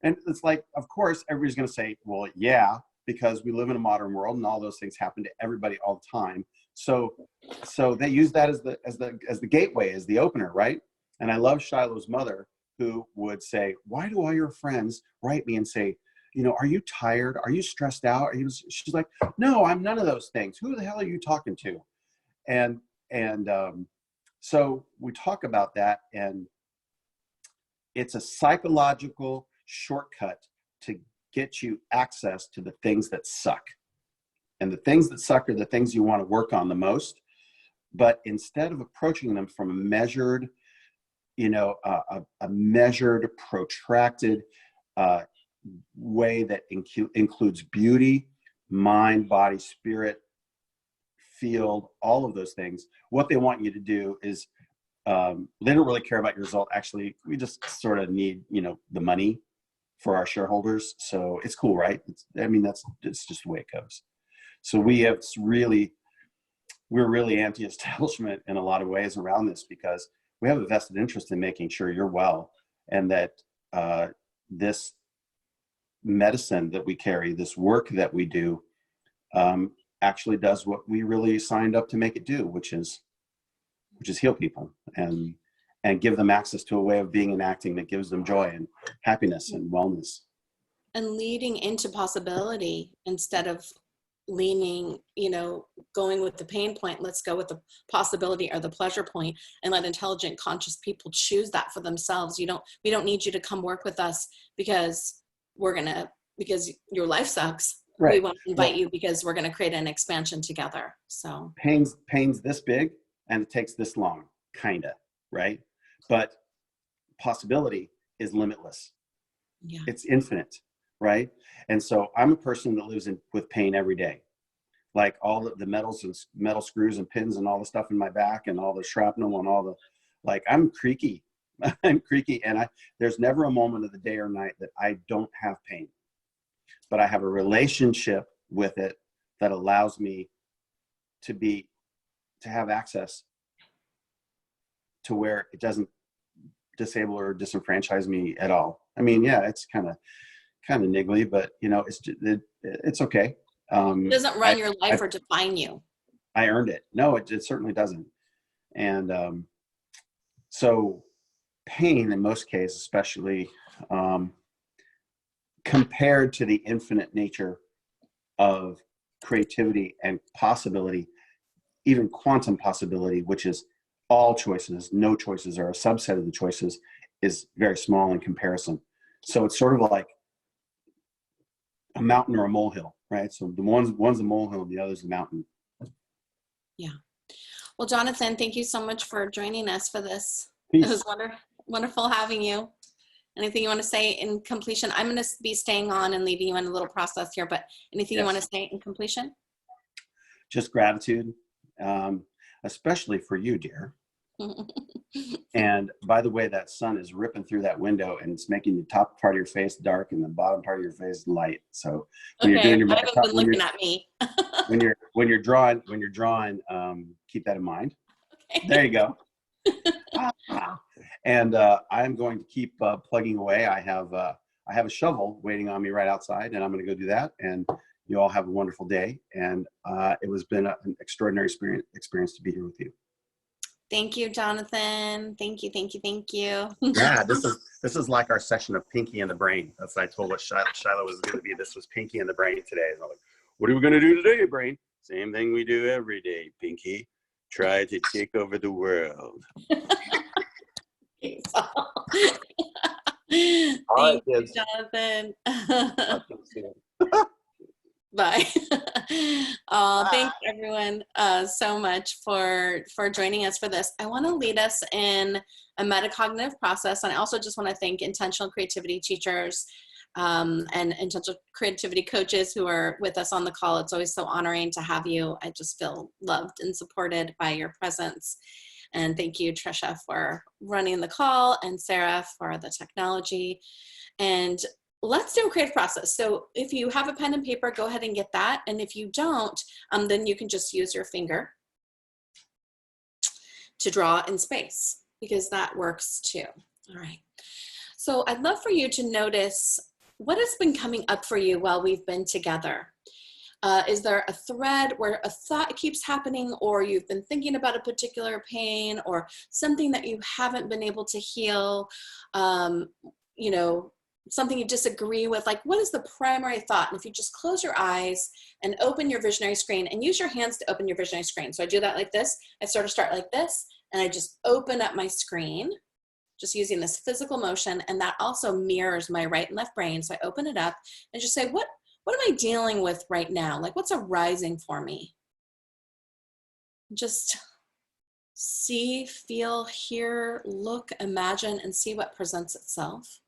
And it's like, of course, everybody's going to say, well, yeah, because we live in a modern world and all those things happen to everybody all the time. So they use that as the gateway, as the opener, right? And I love Shiloh's mother, who would say, why do all your friends write me and say, you know, are you tired? Are you stressed out? She's like, no, I'm none of those things. Who the hell are you talking to? And so we talk about that, and it's a psychological shortcut to get you access to the things that suck. And the things that suck are the things you want to work on the most. But instead of approaching them from a measured, a measured, protracted way that includes beauty, mind, body, spirit, field, all of those things, what they want you to do is they don't really care about your result. Actually, we just sort of need, the money for our shareholders. So it's cool, right? It's just the way it goes. So we're really anti-establishment in a lot of ways around this because we have a vested interest in making sure you're well, and that this medicine that we carry, this work that we do, actually does what we really signed up to make it do, which is heal people and give them access to a way of being and acting that gives them joy and happiness and wellness. And leading into possibility instead of leaning, going with the pain point. Let's go with the possibility or the pleasure point and let intelligent, conscious people choose that for themselves. We don't need you to come work with us because because your life sucks. Right. We want to invite you because we're going to create an expansion together. So pain's this big and it takes this long, kind of, right? But possibility is limitless. Yeah. It's infinite, right? And so I'm a person that lives with pain every day. Like all the metals and metal screws and pins and all the stuff in my back and all the shrapnel and all I'm creaky. I'm creaky. And there's never a moment of the day or night that I don't have pain. But I have a relationship with it that allows me to have access to where it doesn't disable or disenfranchise me at all. I mean, yeah, it's kind of niggly, but it's okay. It doesn't run your life or define you. I earned it. No, it certainly doesn't. And so pain in most cases, especially compared to the infinite nature of creativity and possibility, even quantum possibility, which is all choices, no choices are a subset of the choices, is very small in comparison. So it's sort of like a mountain or a molehill, right? So the one's a molehill, the other's a mountain. Yeah. Well, Jonathan, thank you so much for joining us for this. Peace. It was wonderful having you. Anything you want to say in completion? I'm going to be staying on and leading you in a little process here, but anything you want to say in completion? Just gratitude, especially for you, dear. And by the way, that sun is ripping through that window and it's making the top part of your face dark and the bottom part of your face light. So when you're doing your makeup, I haven't been looking at me. when you're drawing, keep that in mind. Okay. There you go. And I'm going to keep plugging away. I have a shovel waiting on me right outside, and I'm going to go do that. And you all have a wonderful day. And it has been an extraordinary experience to be here with you. Thank you, Jonathan. Thank you, thank you, thank you. Yeah, this is like our session of Pinky and the Brain. That's what I told what Shiloh was going to be. This was Pinky and the Brain today. And I'm like, what are we going to do today, Brain? Same thing we do every day, Pinky. Try to take over the world. Thank you, Jonathan. Bye. Thanks everyone so much for joining us for this. I want to lead us in a metacognitive process, and I also just want to thank intentional creativity teachers and intentional creativity coaches who are with us on the call. It's always so honoring to have you. I just feel loved and supported by your presence. And thank you, Trisha, for running the call, and Sarah for the technology. And let's do a creative process. So if you have a pen and paper, go ahead and get that. And if you don't, then you can just use your finger to draw in space, because that works too. All right. So I'd love for you to notice what has been coming up for you while we've been together. Is there a thread where a thought keeps happening, or you've been thinking about a particular pain, or something that you haven't been able to heal, you know, something you disagree with? Like, what is the primary thought? And if you just close your eyes and open your visionary screen, and use your hands to open your visionary screen. So I do that like this. I sort of start like this, and I just open up my screen, just using this physical motion. And that also mirrors my right and left brain. So I open it up and just say, what am I dealing with right now? Like, what's arising for me? Just see, feel, hear, look, imagine, and see what presents itself.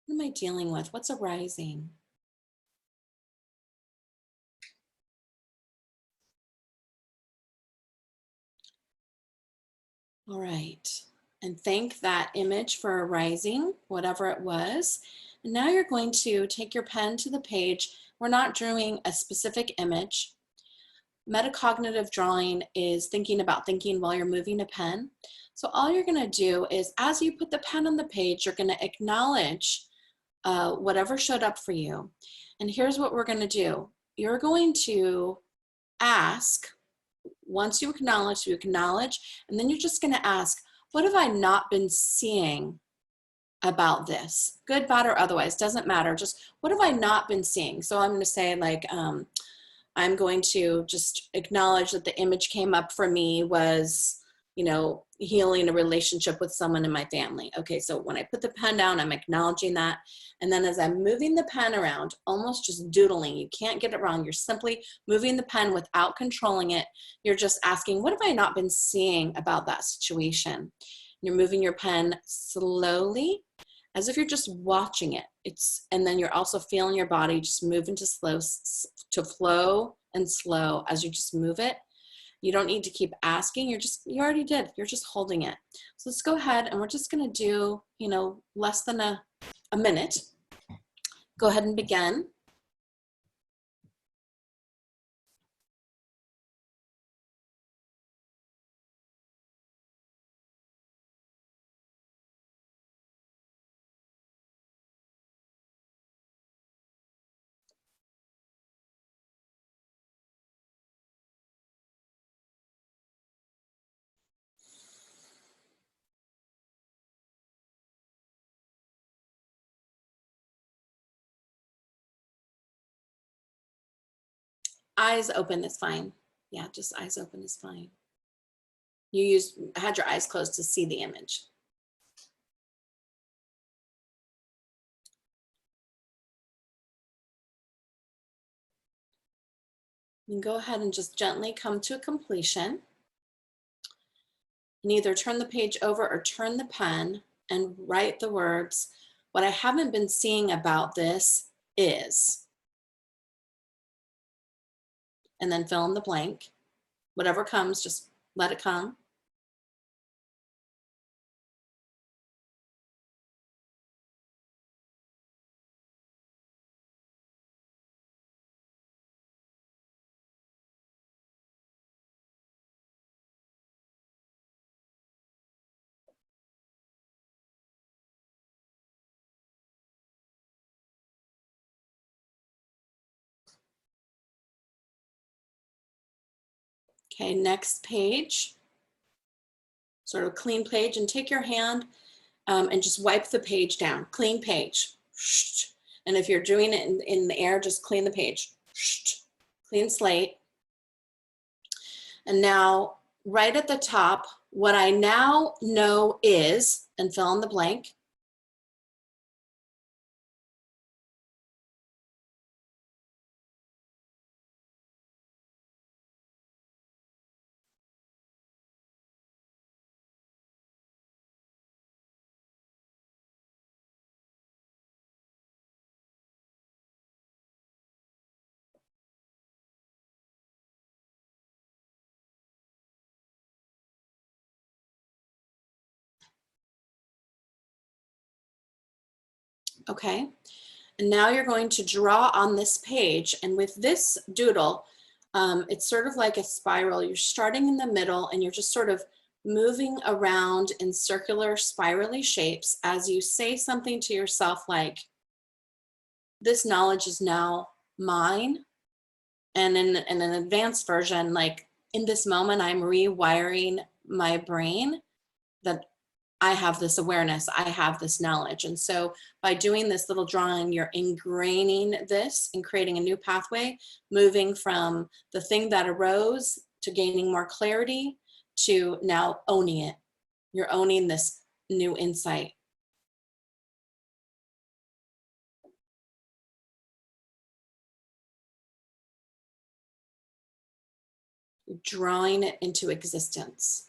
What am I dealing with? What's arising? All right. And thank that image for arising, whatever it was. And now you're going to take your pen to the page. We're not drawing a specific image. Metacognitive drawing is thinking about thinking while you're moving a pen. So all you're going to do is, as you put the pen on the page, you're going to acknowledge whatever showed up for you. And here's what we're going to do. You're going to ask, once you acknowledge, and then you're just going to ask, what have I not been seeing about this? Good, bad, or otherwise, doesn't matter. Just what have I not been seeing? So I'm going to say, like, I'm going to just acknowledge that the image came up for me was, you know, healing a relationship with someone in my family. Okay, so when I put the pen down, I'm acknowledging that. And then as I'm moving the pen around, almost just doodling, you can't get it wrong. You're simply moving the pen without controlling it. You're just asking, what have I not been seeing about that situation? You're moving your pen slowly, as if you're just watching it. And then you're also feeling your body just move into flow and slow as you just move it. You don't need to keep asking. You already did. You're just holding it. So let's go ahead, and we're just going to do, you know, less than a minute. Go ahead and begin. Eyes open is fine. Yeah, just eyes open is fine. You had your eyes closed to see the image. You can go ahead and just gently come to a completion. And either turn the page over or turn the pen and write the words, what I haven't been seeing about this is, and then fill in the blank. Whatever comes, just let it come. Okay, next page, sort of clean page, and take your hand and just wipe the page down. Clean page. And if you're doing it in the air, just clean the page. Clean slate. And now, right at the top, what I now know is, and fill in the blank. Okay, and now you're going to draw on this page, and with this doodle, it's sort of like a spiral. You're starting in the middle and you're just sort of moving around in circular spirally shapes as you say something to yourself like, this knowledge is now mine. And in an advanced version, like, in this moment, I'm rewiring my brain that I have this awareness, I have this knowledge. And so by doing this little drawing, you're ingraining this and creating a new pathway, moving from the thing that arose to gaining more clarity to now owning it. You're owning this new insight. You're drawing it into existence.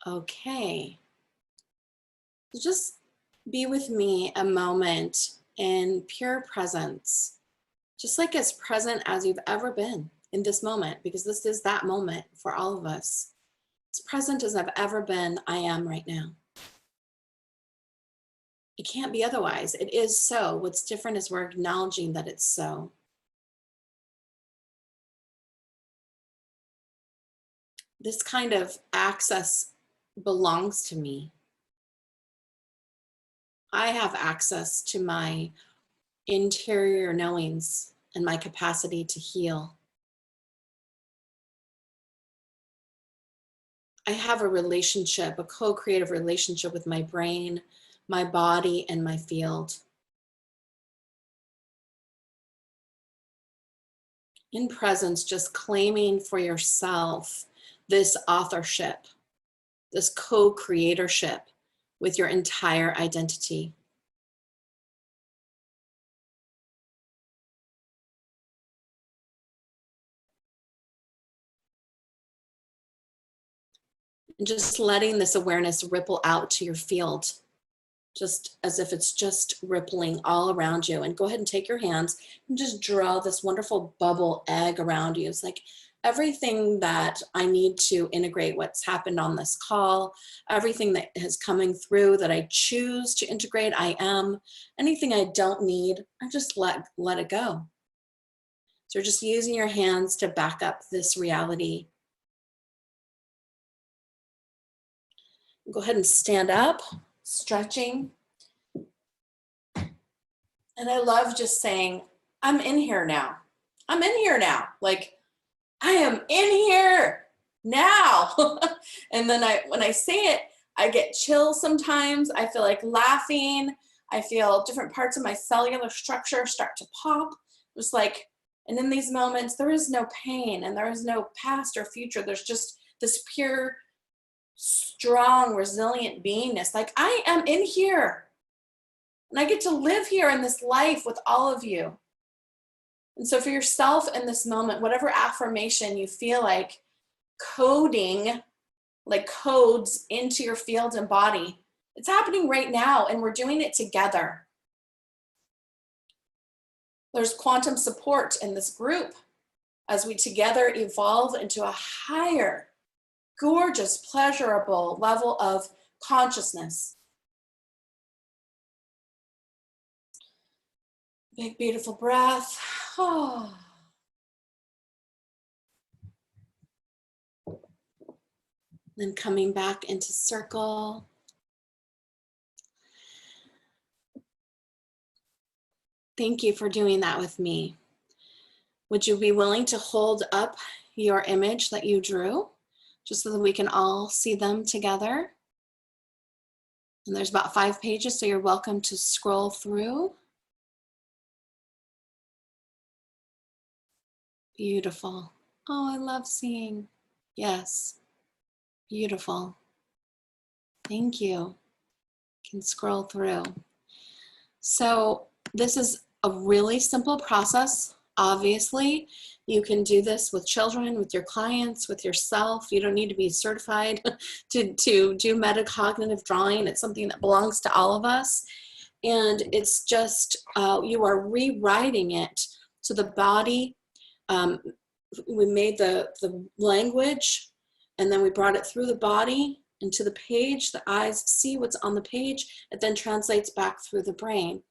Okay, so just be with me a moment in pure presence, just like as present as you've ever been in this moment, because this is that moment for all of us. As present as I've ever been, I am right now. It can't be otherwise. It is so. What's different is we're acknowledging that it's so. This kind of access belongs to me. I have access to my interior knowings and my capacity to heal. I have a relationship, a co-creative relationship with my brain, my body, and my field. In presence, just claiming for yourself this authorship, this co-creatorship with your entire identity. And just letting this awareness ripple out to your field, just as if it's just rippling all around you. And go ahead and take your hands and just draw this wonderful bubble egg around you. It's like everything that I need to integrate, what's happened on this call, everything that is coming through that I choose to integrate, I am. Anything I don't need, I just let it go. So you're just using your hands to back up this reality. Go ahead and stand up, stretching. And I love just saying, I'm in here now. I'm in here now. Like, I am in here now. And then when I say it, I get chills sometimes. I feel like laughing. I feel different parts of my cellular structure start to pop. Just like, and in these moments, there is no pain and there is no past or future. There's just this pure, strong, resilient beingness. Like, I am in here. And I get to live here in this life with all of you. And so for yourself in this moment, whatever affirmation you feel like coding, like codes into your field and body, It's happening right now, and we're doing it together. There's quantum support in this group as we together evolve into a higher, gorgeous, pleasurable level of consciousness. Big, beautiful breath. Oh. Then coming back into circle. Thank you for doing that with me. Would you be willing to hold up your image that you drew, just so that we can all see them together? And there's about 5 pages, so you're welcome to scroll through. Beautiful. Oh, I love seeing. Yes. Beautiful. Thank you. You can scroll through. So this is a really simple process. Obviously, you can do this with children, with your clients, with yourself. You don't need to be certified to do metacognitive drawing. It's something that belongs to all of us. And it's just, you are rewriting it. So the body, we made the language, and then we brought it through the body into the page. The eyes see what's on the page. It then translates back through the brain.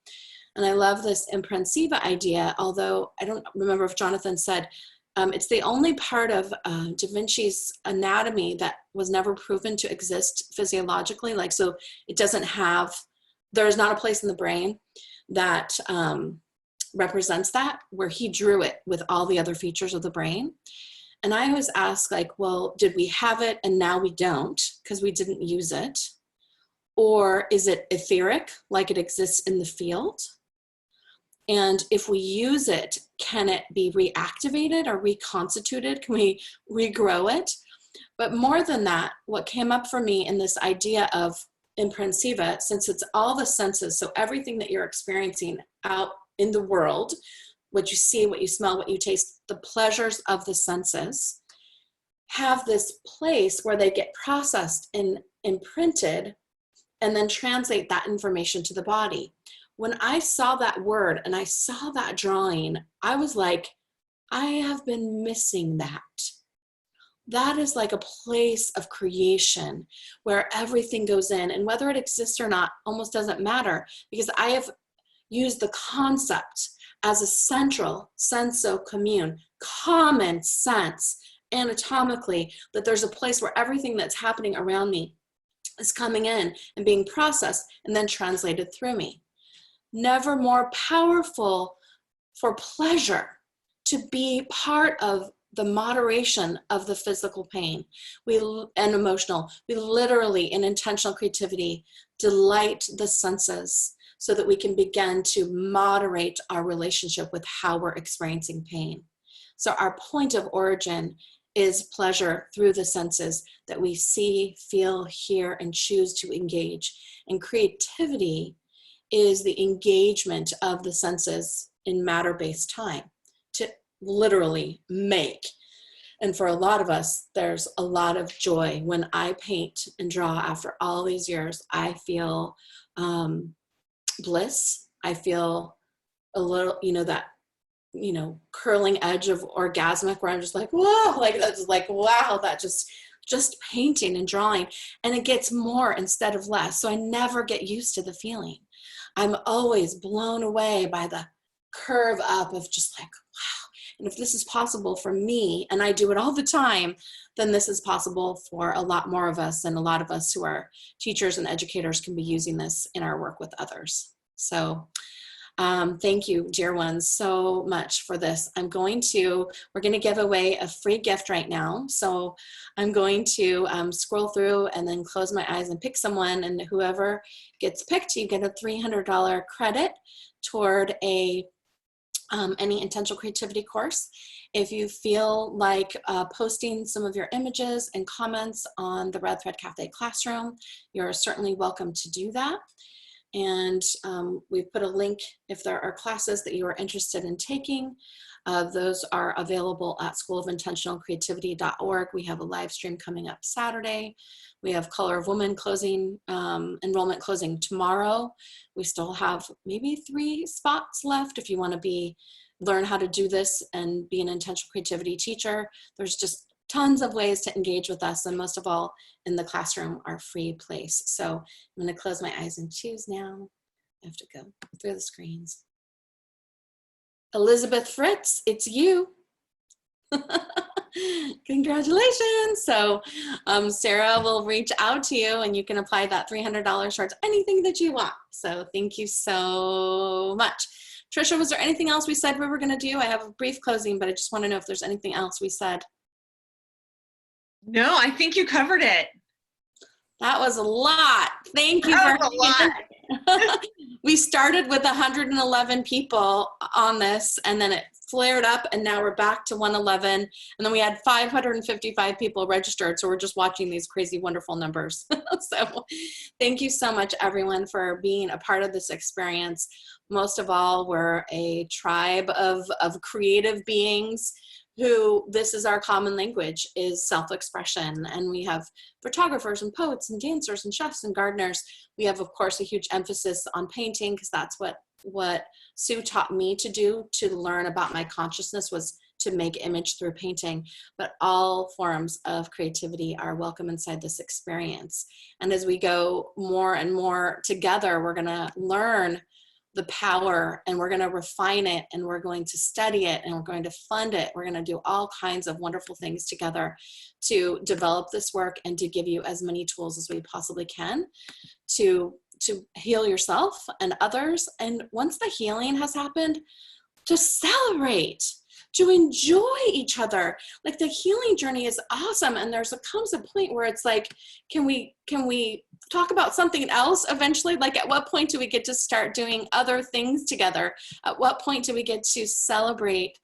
And I love this imprensiva idea, although I don't remember if Jonathan said, it's the only part of Da Vinci's anatomy that was never proven to exist physiologically. Like, so it doesn't have, there's not a place in the brain that represents that, where he drew it with all the other features of the brain. And I always ask, like, well, did we have it and now we don't because we didn't use it? Or is it etheric, like it exists in the field? And if we use it, can it be reactivated or reconstituted? Can we regrow it? But more than that, what came up for me in this idea of imprensiva, since it's all the senses, so everything that you're experiencing out in the world, what you see, what you smell, what you taste, the pleasures of the senses, have this place where they get processed and imprinted and then translate that information to the body. When I saw that word and I saw that drawing, I was like, I have been missing that. That is like a place of creation where everything goes in, and whether it exists or not almost doesn't matter, because I have used the concept as a central senso commune, common sense anatomically, that there's a place where everything that's happening around me is coming in and being processed and then translated through me. Never more powerful for pleasure to be part of the moderation of the physical pain and emotional. We literally, in intentional creativity, delight the senses so that we can begin to moderate our relationship with how we're experiencing pain. So our point of origin is pleasure through the senses that we see, feel, hear, and choose to engage. And creativity is the engagement of the senses in matter-based time to literally make. And for a lot of us, there's a lot of joy. When I paint and draw after all these years, I feel bliss. I feel a little, that, curling edge of orgasmic where I'm just like, whoa, like that's like, wow, that just painting and drawing. And it gets more instead of less. So I never get used to the feeling. I'm always blown away by the curve up of just like, wow. And if this is possible for me, and I do it all the time, then this is possible for a lot more of us, and a lot of us who are teachers and educators can be using this in our work with others. So thank you, dear ones, so much for this. We're going to give away a free gift right now. So I'm going to scroll through and then close my eyes and pick someone, and whoever gets picked, you get a $300 credit toward any intentional creativity course. If you feel like posting some of your images and comments on the Red Thread Cafe Classroom, you're certainly welcome to do that. And we've put a link if there are classes that you are interested in taking. Those are available at schoolofintentionalcreativity.org. We have a live stream coming up Saturday. We have Color of Woman closing, enrollment closing tomorrow. We still have maybe 3 spots left if you want to learn how to do this and be an intentional creativity teacher. There's just tons of ways to engage with us, and most of all in the classroom, our free place. So I'm going to close my eyes and choose now. I have to go through the screens. Elizabeth Fritz, it's you. Congratulations. So Sarah will reach out to you and you can apply that $300 towards anything that you want. So thank you so much. Trisha, was there anything else we said we were going to do? I have a brief closing, but I just want to know if there's anything else we said. No, I think you covered it. That was a lot. Thank you for a lot. We started with 111 people on this, and then it flared up, and now we're back to 111. And then we had 555 people registered. So we're just watching these crazy, wonderful numbers. So thank you so much, everyone, for being a part of this experience. Most of all, we're a tribe of creative beings who this is our common language, is self-expression. And we have photographers and poets and dancers and chefs and gardeners. We have, of course, a huge emphasis on painting, because that's what Sue taught me to do to learn about my consciousness, was to make image through painting. But all forms of creativity are welcome inside this experience. And as we go more and more together, we're gonna learn the power, and we're going to refine it, and we're going to study it, and we're going to fund it. We're going to do all kinds of wonderful things together to develop this work and to give you as many tools as we possibly can to heal yourself and others. And once the healing has happened, to celebrate, to enjoy each other. Like, the healing journey is awesome. And comes a point where it's like, can we talk about something else eventually? Like, at what point do we get to start doing other things together? At what point do we get to celebrate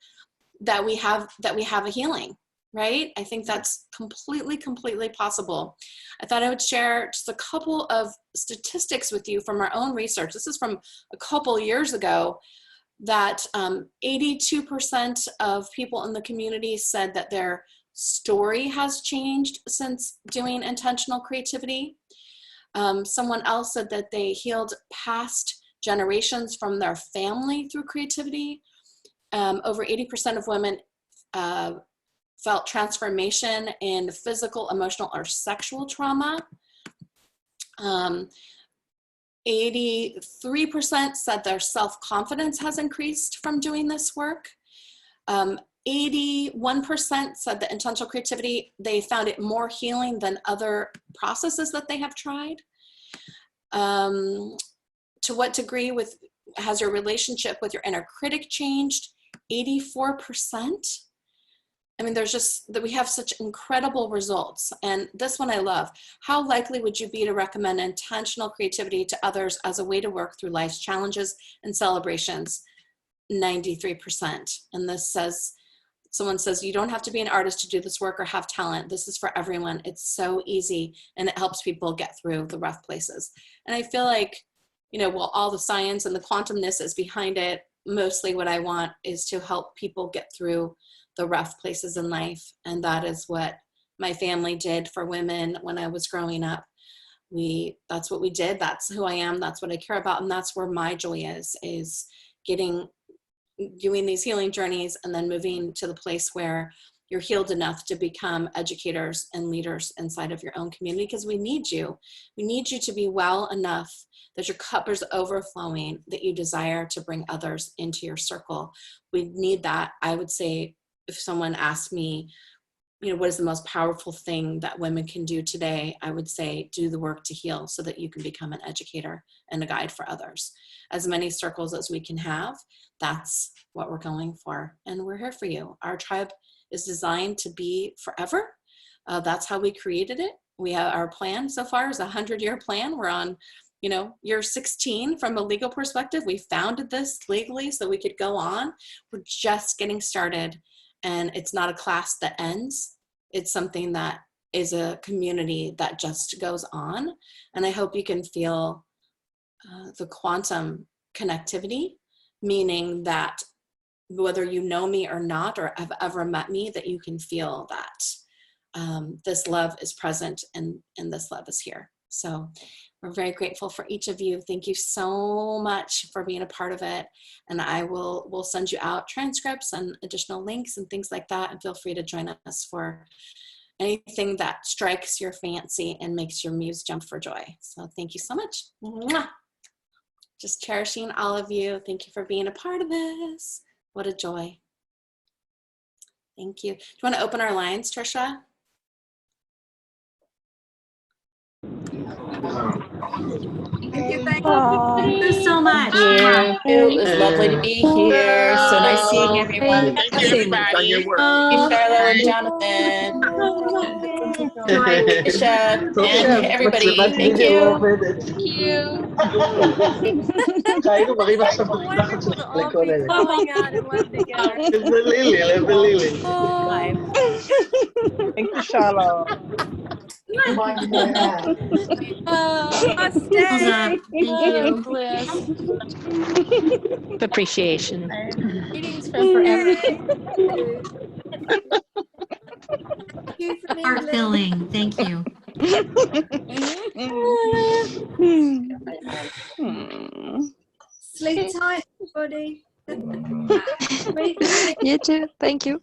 that we have a healing, right? I think that's completely possible. I thought I would share just a couple of statistics with you from our own research. This is from a couple years ago, that 82% of people in the community said that their story has changed since doing intentional creativity. Someone else said that they healed past generations from their family through creativity. Over 80% of women felt transformation in physical, emotional, or sexual trauma. 83% said their self-confidence has increased from doing this work. 81% said that intentional creativity, they found it more healing than other processes that they have tried. To what degree has your relationship with your inner critic changed? 84%. I mean, we have such incredible results. And this one I love. How likely would you be to recommend intentional creativity to others as a way to work through life's challenges and celebrations? 93%. And this says, someone says, you don't have to be an artist to do this work or have talent. This is for everyone. It's so easy, and it helps people get through the rough places. And I feel like, while all the science and the quantumness is behind it, mostly what I want is to help people get through the rough places in life. And that is what my family did for women when I was growing up. That's what we did. That's who I am. That's what I care about. And that's where my joy is doing these healing journeys and then moving to the place where you're healed enough to become educators and leaders inside of your own community, because we need you. We need you to be well enough that your cup is overflowing, that you desire to bring others into your circle. We need that. I would say, if someone asked me, what is the most powerful thing that women can do today, I would say, do the work to heal so that you can become an educator and a guide for others. As many circles as we can have, that's what we're going for. And we're here for you. Our tribe is designed to be forever. That's how we created it. We have our plan so far is a 100-year plan. We're on year 16 from a legal perspective. We founded this legally so we could go on. We're just getting started. And it's not a class that ends. It's something that is a community that just goes on. And I hope you can feel the quantum connectivity, meaning that whether you know me or not, or have ever met me, that you can feel that this love is present and this love is here. So we're very grateful for each of you. Thank you so much for being a part of it. And we'll send you out transcripts and additional links and things like that. And feel free to join us for anything that strikes your fancy and makes your muse jump for joy. So thank you so much. Mwah. Just cherishing all of you. Thank you for being a part of this. What a joy. Thank you. Do you want to open our lines, Trisha? Thank you so much. Thank you. It was lovely to be here. So nice seeing everyone. Thank you, everybody, on your work. Thank you, Shiloh and Jonathan. Trisha and everybody. Thank you. Tayo makinig sa Wonderful to all be calling out and love together. Thank you, Shiloh. Stay. Thank you. Bliss. Appreciation. Greetings from forever. Heart filling. Thank you. Sleep tight, everybody. You too. Thank you.